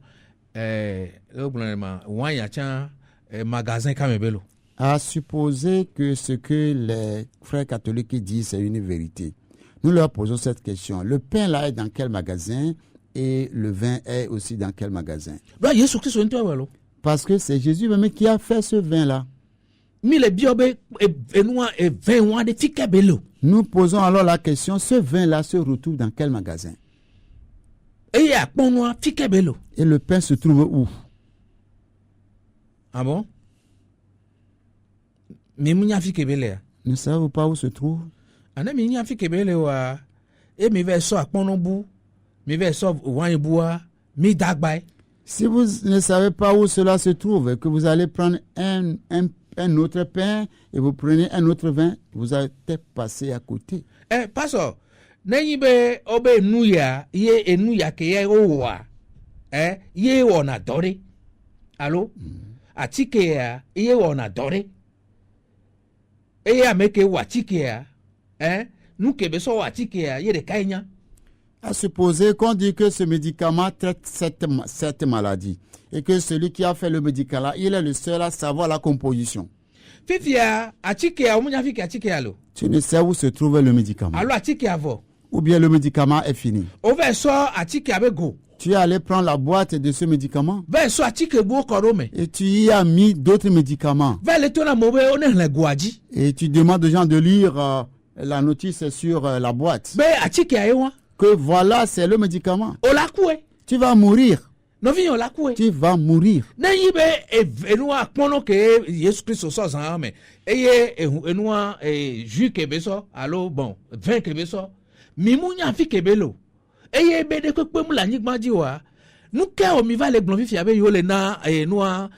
le gblɔ ma wine ya tsã magasin kame be le. À supposer que ce que les frères catholiques disent c'est une vérité. Nous leur posons cette question. Le pain là est dans quel magasin et le vin est aussi dans quel magasin? Donc Yesu Kristo ntɔ wɛ lo. Parce que c'est Jésus même qui a fait ce vin là. Mi le bio be enua vin wa de fike be le. Nous posons alors la question, ce vin là se retrouve dans quel magasin? Eye akpɔnɔa fike be le. Et le pain se trouve où? Ah bon? Mi mu nya fike be le ya. Ne savez-vous pas où se trouve? Ana mi nya fike be le wa. Mi ve sɔ akpɔnɔ bu, mi ve sɔ wine bua, mi dagba. Si vous ne savez pas où cela se trouve, que vous allez prendre un autre pain et vous prenez un autre vin, vous allez passer à côté. Pastor, nenyi be obe enu ya, ye enu ya ke ye owa. Ye wona dore. Allo? Atike ya, ye wona dore. Ye ameke wa tike ya. Nou ke be so wa tike ya, ye de kainya. À supposer qu'on dit que ce médicament traite cette maladie et que celui qui a fait le médicament, il est le seul à savoir la composition. Fifia, atike ya, omunya fike atike ya lo. Tu ne sais où se trouve le médicament. Allo atike ya vo. Ou bien le médicament est fini. Ove so atike ya be go. Tu es allé prendre la boîte de ce médicament. Ve so atike bu korome. Et tu y as mis d'autres médicaments. Ve le tona mobe one le guaji. Et tu demandes aux gens de lire la notice sur la boîte. Be atike ya ewa. Que voilà, c'est le médicament. Olakue. Tu vas mourir. Novi olakue. Tu vas mourir. Nenyi be enua akpɔnɔ ke Yesu Kristo sɔ zã me. Eye enua jus ke be sɔ alo bon vin ke be sɔ. Mimu nya fi ke be lo. Eye be de kpekpe mu la anyigba dzi wa. Nu ke o mi va le gblɔ fifia be yo le na enua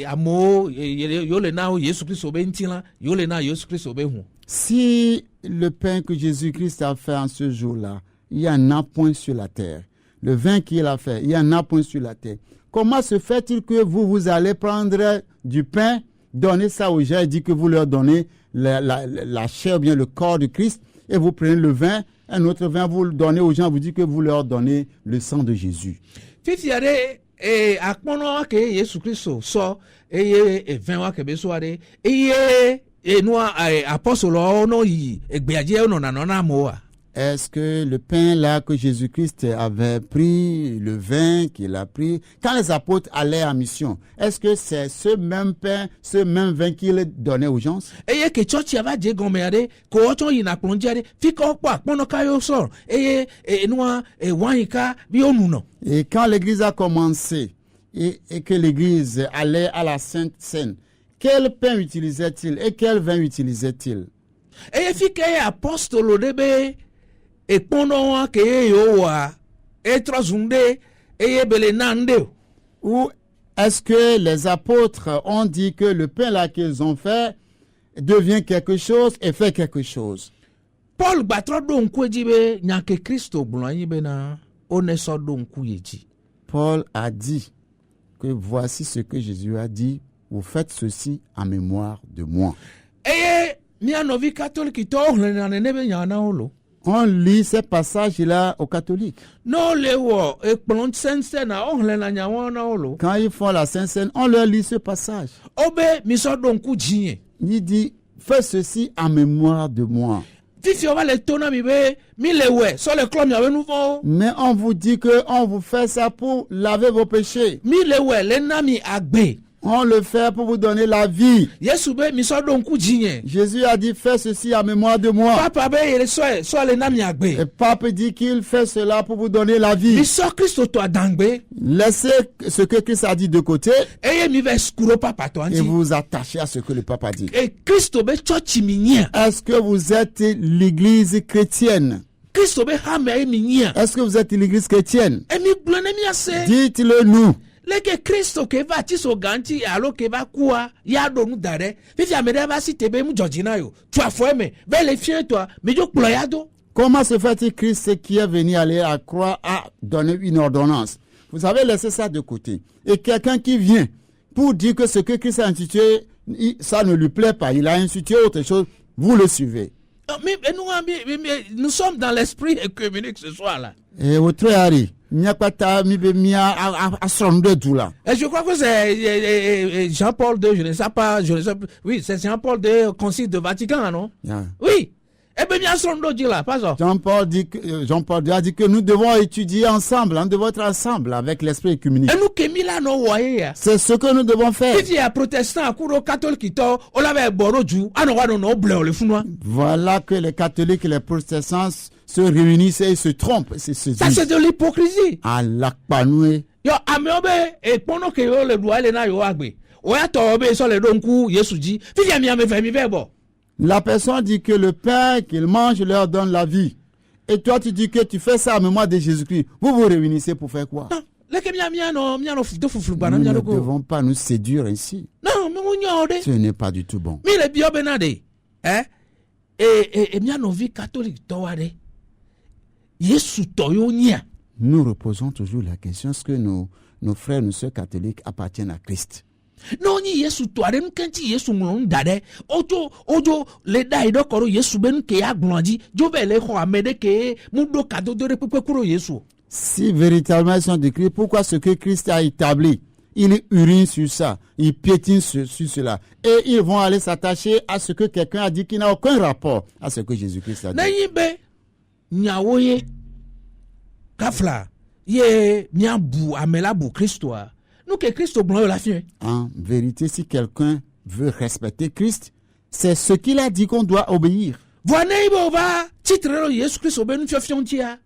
amewo yo le na Yesu Kristo be ŋuti la yo le na Yesu Kristo be hu. Si le pain que Jésus-Christ a fait en ce jour-là, il y en a point sur la terre. Le vin qu'il a fait, il y en a point sur la terre. Comment se fait-il que vous allez prendre du pain, donner ça aux gens et dire que vous leur donnez la chair ou bien le corps de Christ et vous prenez le vin, un autre vin, vous le donnez aux gens, vous dites que vous leur donnez le sang de Jésus. Fifia de akpɔnɔ ke Yesu Kristo sɔ eye vin wa ke be sɔ de eye enua apɔsɔlɔ no yi egbeadzi no nanɔna moa. Est-ce que le pain là que Jésus-Christ avait pris, le vin qu'il a pris, quand les apôtres allaient en mission, est-ce que c'est ce même pain, ce même vin qu'il donnait aux gens? Eye ke church ya va je gome ade ko oto yi na kplonji ade fi ko po akpono ka yo so eye enua wine ka bi onu no. Et quand l'église a commencé et que l'église allait à la Sainte Seine, quel pain utilisait-il et quel vin utilisait-il? Eye fi ke apostolo de be ekpono wa ke yo wa etrozunde eye bele nande. Ou est-ce que les apôtres ont dit que le pain là qu'ils ont fait devient quelque chose et fait quelque chose? Paul batro do nku eji be nyake Kristo gblo yin be na one so do nku yeji. Paul a dit que voici ce que Jésus a dit, vous faites ceci en mémoire de moi. Eye mi anovi catholique to hlen na ne be nyana olo. On lit ces passages-là aux catholiques. No le wo ekplon sense na ohle na nyawo na olo. Quand ils font la Sainte-Seine, on leur lit ce passage. Obe miso donku jinye. Il dit, fais ceci en mémoire de moi. Fifi on va le tona mi be mi le we so le klom ya we nouveau. Mais on vous dit que on vous fait ça pour laver vos péchés. Mi le we le na mi agbe. On le fait pour vous donner la vie. Yesu be miso donku jinye. Jésus a dit, fais ceci en mémoire de moi. Papa be yele so le na mi agbe. Et Pape dit qu'il fait cela pour vous donner la vie. Miso Christo to adangbe. Laissez ce que Christ a dit de côté Eye mi ve skuro papa to et anti. vous vous attachez à ce que le Pape a dit. Et Christo be church mi nya. Est-ce que vous êtes l'église chrétienne? Christo be hame mi nya. Est-ce que vous êtes l'église chrétienne? E mi blone mi ase. Dites-le nous. Leke Christo ke va ti so ganti alo ke va kuwa ya do nu dare. Fifi amede va si tebe mu Georgina yo. Tu as foué ve le fien toi. Me jo ployado. Comment se fait-il Christ qui est venu aller à la croix a donné une ordonnance? Vous avez laissé ça de côté. Et quelqu'un qui vient pour dire que ce que Christ a institué, ça ne lui plaît pas. Il a institué autre chose. Vous le suivez. Mais nous sommes dans l'esprit œcuménique ce soir là. Et autre Harry. Et je crois que c'est Jean-Paul II, je ne sais pas, oui, c'est Jean-Paul II, Concile de Vatican, non? Yeah. Oui. Eh bien, il y a pas ça. Jean-Paul II a dit que nous devons étudier ensemble, nous devons être ensemble avec l'esprit œcuménique. Et nous qui là non voyez. C'est ce que nous devons faire. Il y a protestant à cours catholique on l'avait borojou, ah non bleu le fou. Voilà que les catholiques et les protestants se réunissent et se trompent. Ça c'est de l'hypocrisie. À l'akpanoué. Yo ameobe et pendant que yo le doit le na yo agbe. Oya to obe so le donku Yesu ji. Fi mi ame fe mi be bo. La personne dit que le pain qu'ils mangent leur donne la vie. Et toi, tu dis que tu fais ça en mémoire de Jésus-Christ. Vous vous réunissez pour faire quoi? Nous ne devons pas nous séduire ainsi. Ce n'est pas du tout bon. Nous reposons toujours la question, est-ce que nos frères, nos sœurs catholiques appartiennent à Christ? Non ni Yesu to are nkanti Yesu mulon dade ojo le dai do koro Yesu benu ke ya glandi jo be le ho amede ke mudo kado de pepe kuro Yesu. Si véritablement ils sont de Christ, pourquoi ce que Christ a établi, il urine sur ça, il piétine sur cela, et ils vont aller s'attacher à ce que quelqu'un a dit qui n'a aucun rapport à ce que Jésus-Christ a dit. Na yibe nyawoye kafla ye miabu amela bu Christo. Nous que Christ blanc la fin. En vérité, si quelqu'un veut respecter Christ, c'est ce qu'il a dit qu'on doit obéir. Voilà va titre Jésus Christ obéir nous fiontia.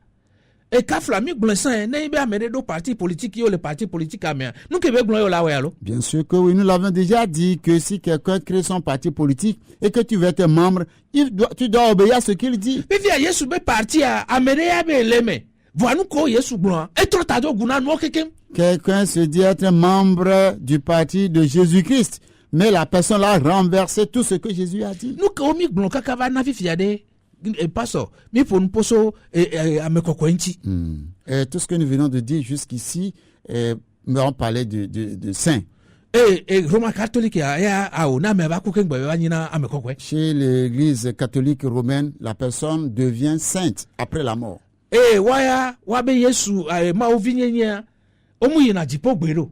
Et kafla mi blanc neibe amene do parti politique yo le parti politique amien. Nous que blanc la welo. Bien sûr que oui, nous l'avons déjà dit que si quelqu'un crée son parti politique et que tu veux être membre, tu dois obéir à ce qu'il dit. Puis via Jésus be parti amene ya be leme. Voilà nous ko Jésus blanc. Et trop tard guna no quelqu'un. Quelqu'un se dit être membre du parti de Jésus-Christ, mais la personne a renversé tout ce que Jésus a dit. Nous komi blonka kava na fifiade et pas ça. Mais pour nous poso à me kokointi. Et tout ce que nous venons de dire jusqu'ici, on parlait de saints. Et Romain catholique Chez l'église catholique romaine, la personne devient sainte après la mort. Et waya wabe Yesu ma ovinyenya omu yina dipo gbero.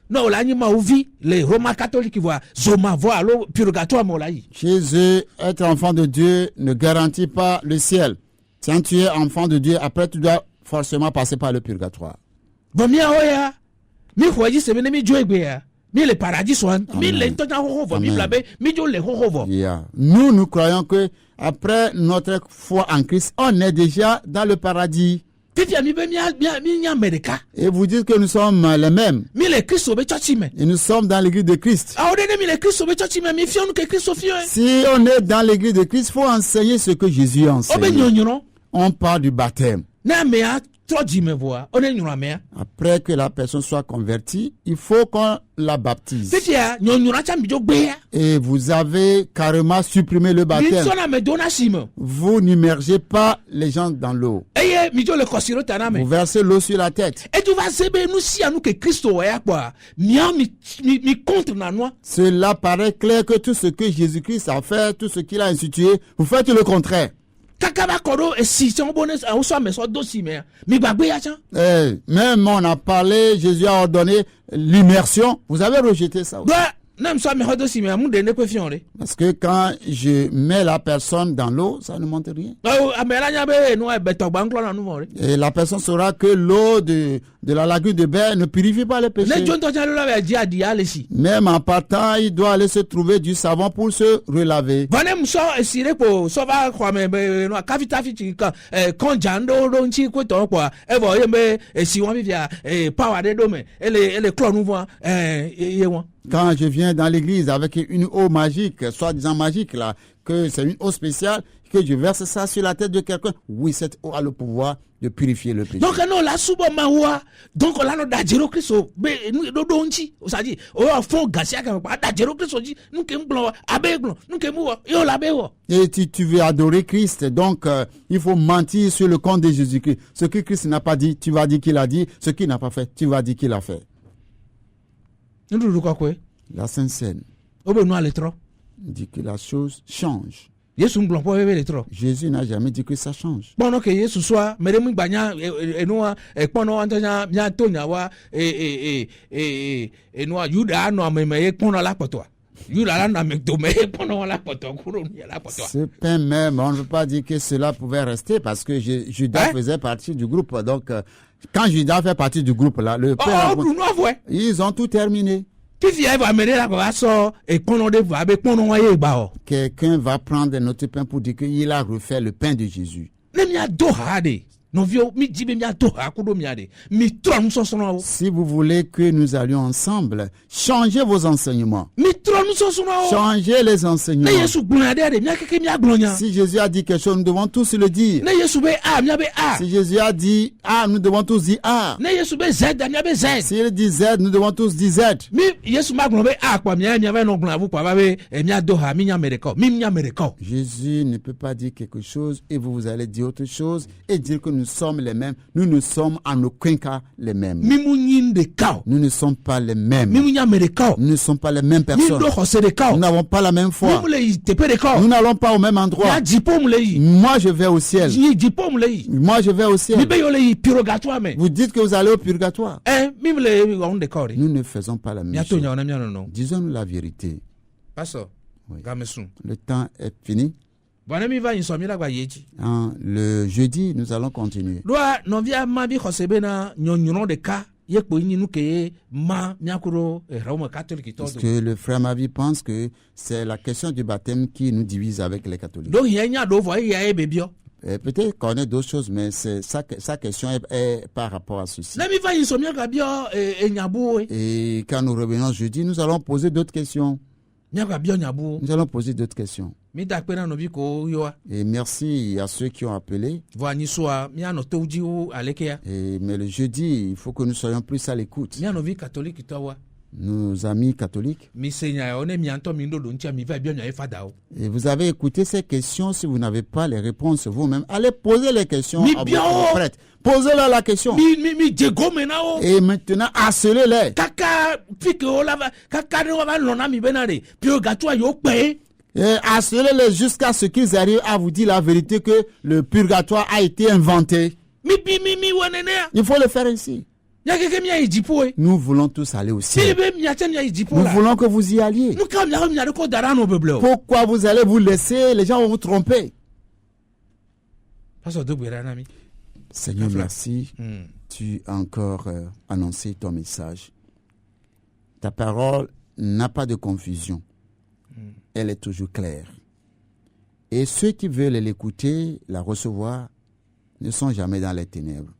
Non la ni ma ovi les Romains catholiques voient zoma voient le purgatoire molai. Chez eux, être enfant de Dieu ne garantit pas le ciel. Si tu es enfant de Dieu, après tu dois forcément passer par le purgatoire. Bon mia oya mi khoji se bene mi joegbe ya. Mi le paradis swan, mi le ntona hohovo, mi blabe, mi jo le hohovo. Nous croyons que après notre foi en Christ, on est déjà dans le paradis. Et vous dites que nous sommes les mêmes. Et nous sommes dans l'église de Christ. Si on est dans l'église de Christ, il faut enseigner ce que Jésus a enseigné. On parle du baptême. Après que la personne soit convertie, il faut qu'on la baptise. Et vous avez carrément supprimé le baptême. Vous n'immergez pas les gens dans l'eau. Vous versez l'eau sur la tête. Cela paraît clair que tout ce que Jésus-Christ a fait, tout ce qu'il a institué, vous faites le contraire. kakaba kodo et si on bonne on soit mais soit dossier mais bagbe ya chan. Même on a parlé, Jésus a ordonné l'immersion. Vous avez rejeté ça aussi. Nem soit mais dossier mais mon de ne peut fion. Parce que quand je mets la personne dans l'eau, ça ne monte rien. Et la personne saura que l'eau de la lagune de Ber ne purifie pas les péchés. Même en partant, il doit aller se trouver du savon pour se relaver. Quand je viens dans l'église avec une eau magique, soi-disant magique là, que c'est une eau spéciale, que je verse ça sur la tête de quelqu'un, oui, cette eau a le pouvoir de purifier le péché. Donc non, la souba mawa, donc on a no dajero Christo, be no donchi, ça dit, o fond gasia ka dajero Christo dit, nous kem blanc, abe blanc, nous kem wo, yo la be wo. Et tu veux adorer Christ, donc il faut mentir sur le compte de Jésus-Christ. Ce que Christ n'a pas dit, tu vas dire qu'il a dit, ce qu'il n'a pas fait, tu vas dire qu'il a fait. La Sainte Seine dit que la chose change. Jésus n'a jamais dit que ça change. Bon, ok, Jésus soit, mais nous banya et nous pendant antanya bientôt nyawa et nous Juda no mais pendant la poto. Juda na me do mais pendant la poto couronne la poto. Ce pain même, on ne peut pas dire que cela pouvait rester parce que Judas faisait partie du groupe. Donc quand Judas fait partie du groupe là, le pain, ils ont tout terminé. Quelqu'un va prendre notre pain pour dire qu'il a refait le pain de Jésus. Si vous voulez que nous allions ensemble, changez vos enseignements. Changez les enseignements. Si Jésus a dit quelque chose, nous devons tous le dire. Si Jésus a dit A, nous devons tous dire A. S'il dit Z, nous devons tous dire Z. Jésus ne peut pas dire quelque chose et vous allez dire autre chose et dire que nous sommes les mêmes. Nous ne sommes en aucun cas les mêmes. Nous ne sommes pas les mêmes. Nous ne sommes pas les mêmes personnes. Nous n'avons pas la même foi. Nous n'allons pas au même endroit. Moi, je vais au ciel. Moi, je vais au ciel. Vous dites que vous allez au purgatoire. Nous ne faisons pas la même chose. Disons-nous la vérité. Oui. Le temps est fini. Le jeudi, nous allons continuer. Parce que le frère Mavi pense que c'est la question du baptême qui nous divise avec les catholiques. Peut-être qu'on a d'autres choses, mais sa question est par rapport à ceci. Et quand nous revenons jeudi, nous allons poser d'autres questions. Nous allons poser d'autres questions. Et merci à ceux qui ont appelé. Mais le jeudi, il faut que nous soyons plus à l'écoute. Nos amis catholiques. Et vous avez écouté ces questions. Si vous n'avez pas les réponses vous-même, allez poser les questions à votre prêtre. Posez-leur la question. Et maintenant, harcelez-les. Et harcelez-les jusqu'à ce qu'ils arrivent à vous dire la vérité que le purgatoire a été inventé. Il faut le faire ainsi. Nous voulons tous aller au ciel. Nous voulons que vous y alliez. Pourquoi vous allez vous laisser? Les gens vont vous tromper. Seigneur, merci. Tu as encore annoncé ton message. Ta parole n'a pas de confusion. Elle est toujours claire. Et ceux qui veulent l'écouter, la recevoir, ne sont jamais dans les ténèbres.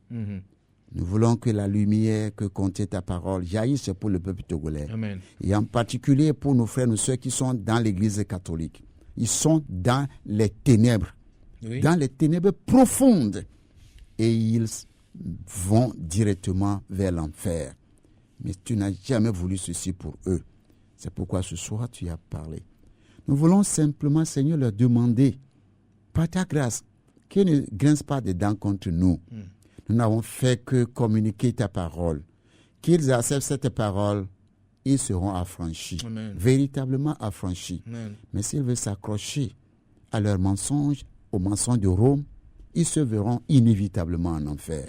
Nous voulons que la lumière que contient ta parole jaillisse pour le peuple togolais. Amen. Et en particulier pour nos frères, nos soeurs qui sont dans l'église catholique. Ils sont dans les ténèbres. Oui. Dans les ténèbres profondes. Et ils vont directement vers l'enfer. Mais tu n'as jamais voulu ceci pour eux. C'est pourquoi ce soir tu as parlé. Nous voulons simplement, Seigneur, leur demander, par ta grâce, qu'ils ne grincent pas des dents contre nous. Nous n'avons fait que communiquer ta parole. Qu'ils acceptent cette parole, ils seront affranchis. Amen. Véritablement affranchis. Amen. Mais s'ils veulent s'accrocher à leurs mensonges, aux maçons de Rome, ils se verront inévitablement en enfer.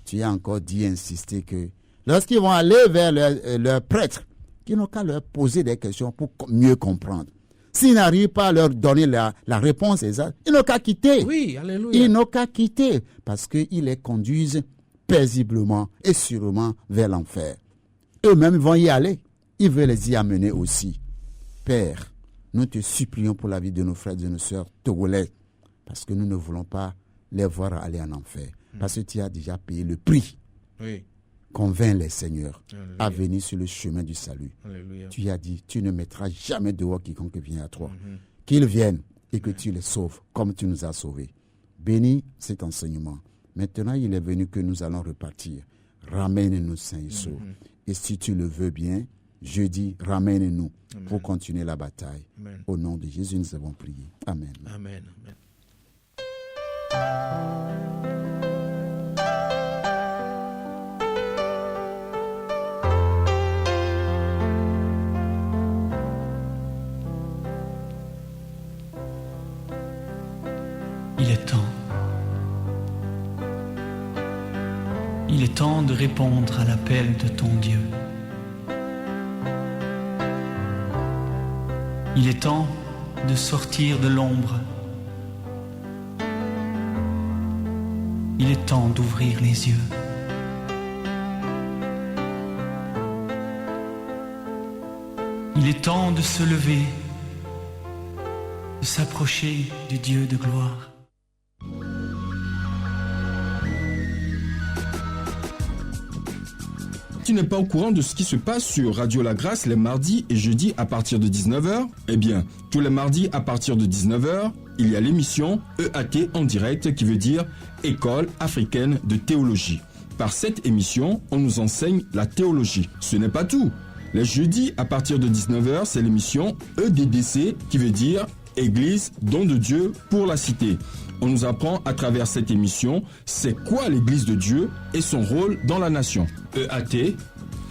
Tu as encore dit, insisté que lorsqu'ils vont aller vers leur prêtre, qu'ils n'ont qu'à leur poser des questions pour mieux comprendre. S'ils n'arrivent pas à leur donner la réponse exacte, ils n'ont qu'à quitter. Oui, alléluia. Ils n'ont qu'à quitter parce qu'ils les conduisent paisiblement et sûrement vers l'enfer. Eux-mêmes vont y aller. Ils veulent les y amener aussi. Père, nous te supplions pour la vie de nos frères et de nos sœurs togolais parce que nous ne voulons pas les voir aller en enfer. Parce que tu as déjà payé le prix. Oui. Convainc les seigneurs Alléluia. à venir sur le chemin du salut. Alléluia. Tu as dit, tu ne mettras jamais dehors quiconque vient à toi. Qu'ils viennent et que tu les sauves comme tu nous as sauvés. Bénis cet enseignement. Maintenant, il est venu que nous allons repartir. Ramène-nous, Saint Issou. Et si tu le veux bien, jeudi, ramène-nous pour continuer la bataille. Amen. Au nom de Jésus, nous avons prié. Amen. Amen. Amen. Il est temps. Il est temps de répondre à l'appel de ton Dieu. Il est temps de sortir de l'ombre. Il est temps d'ouvrir les yeux. Il est temps de se lever, de s'approcher du Dieu de gloire. Tu n'es pas au courant de ce qui se passe sur Radio La Grâce les mardis et jeudis à partir de 19h? Eh bien, tous les mardis à partir de 19h, il y a l'émission EAT en direct qui veut dire École africaine de théologie. Par cette émission, on nous enseigne la théologie. Ce n'est pas tout. Les jeudis à partir de 19h, c'est l'émission EDDC qui veut dire Église don de Dieu pour la cité. On nous apprend à travers cette émission c'est quoi l'Église de Dieu et son rôle dans la nation. EAT,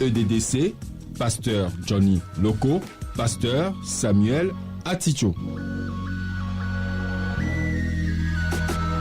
EDDC, pasteur Johnny Loco, pasteur Samuel Aticho.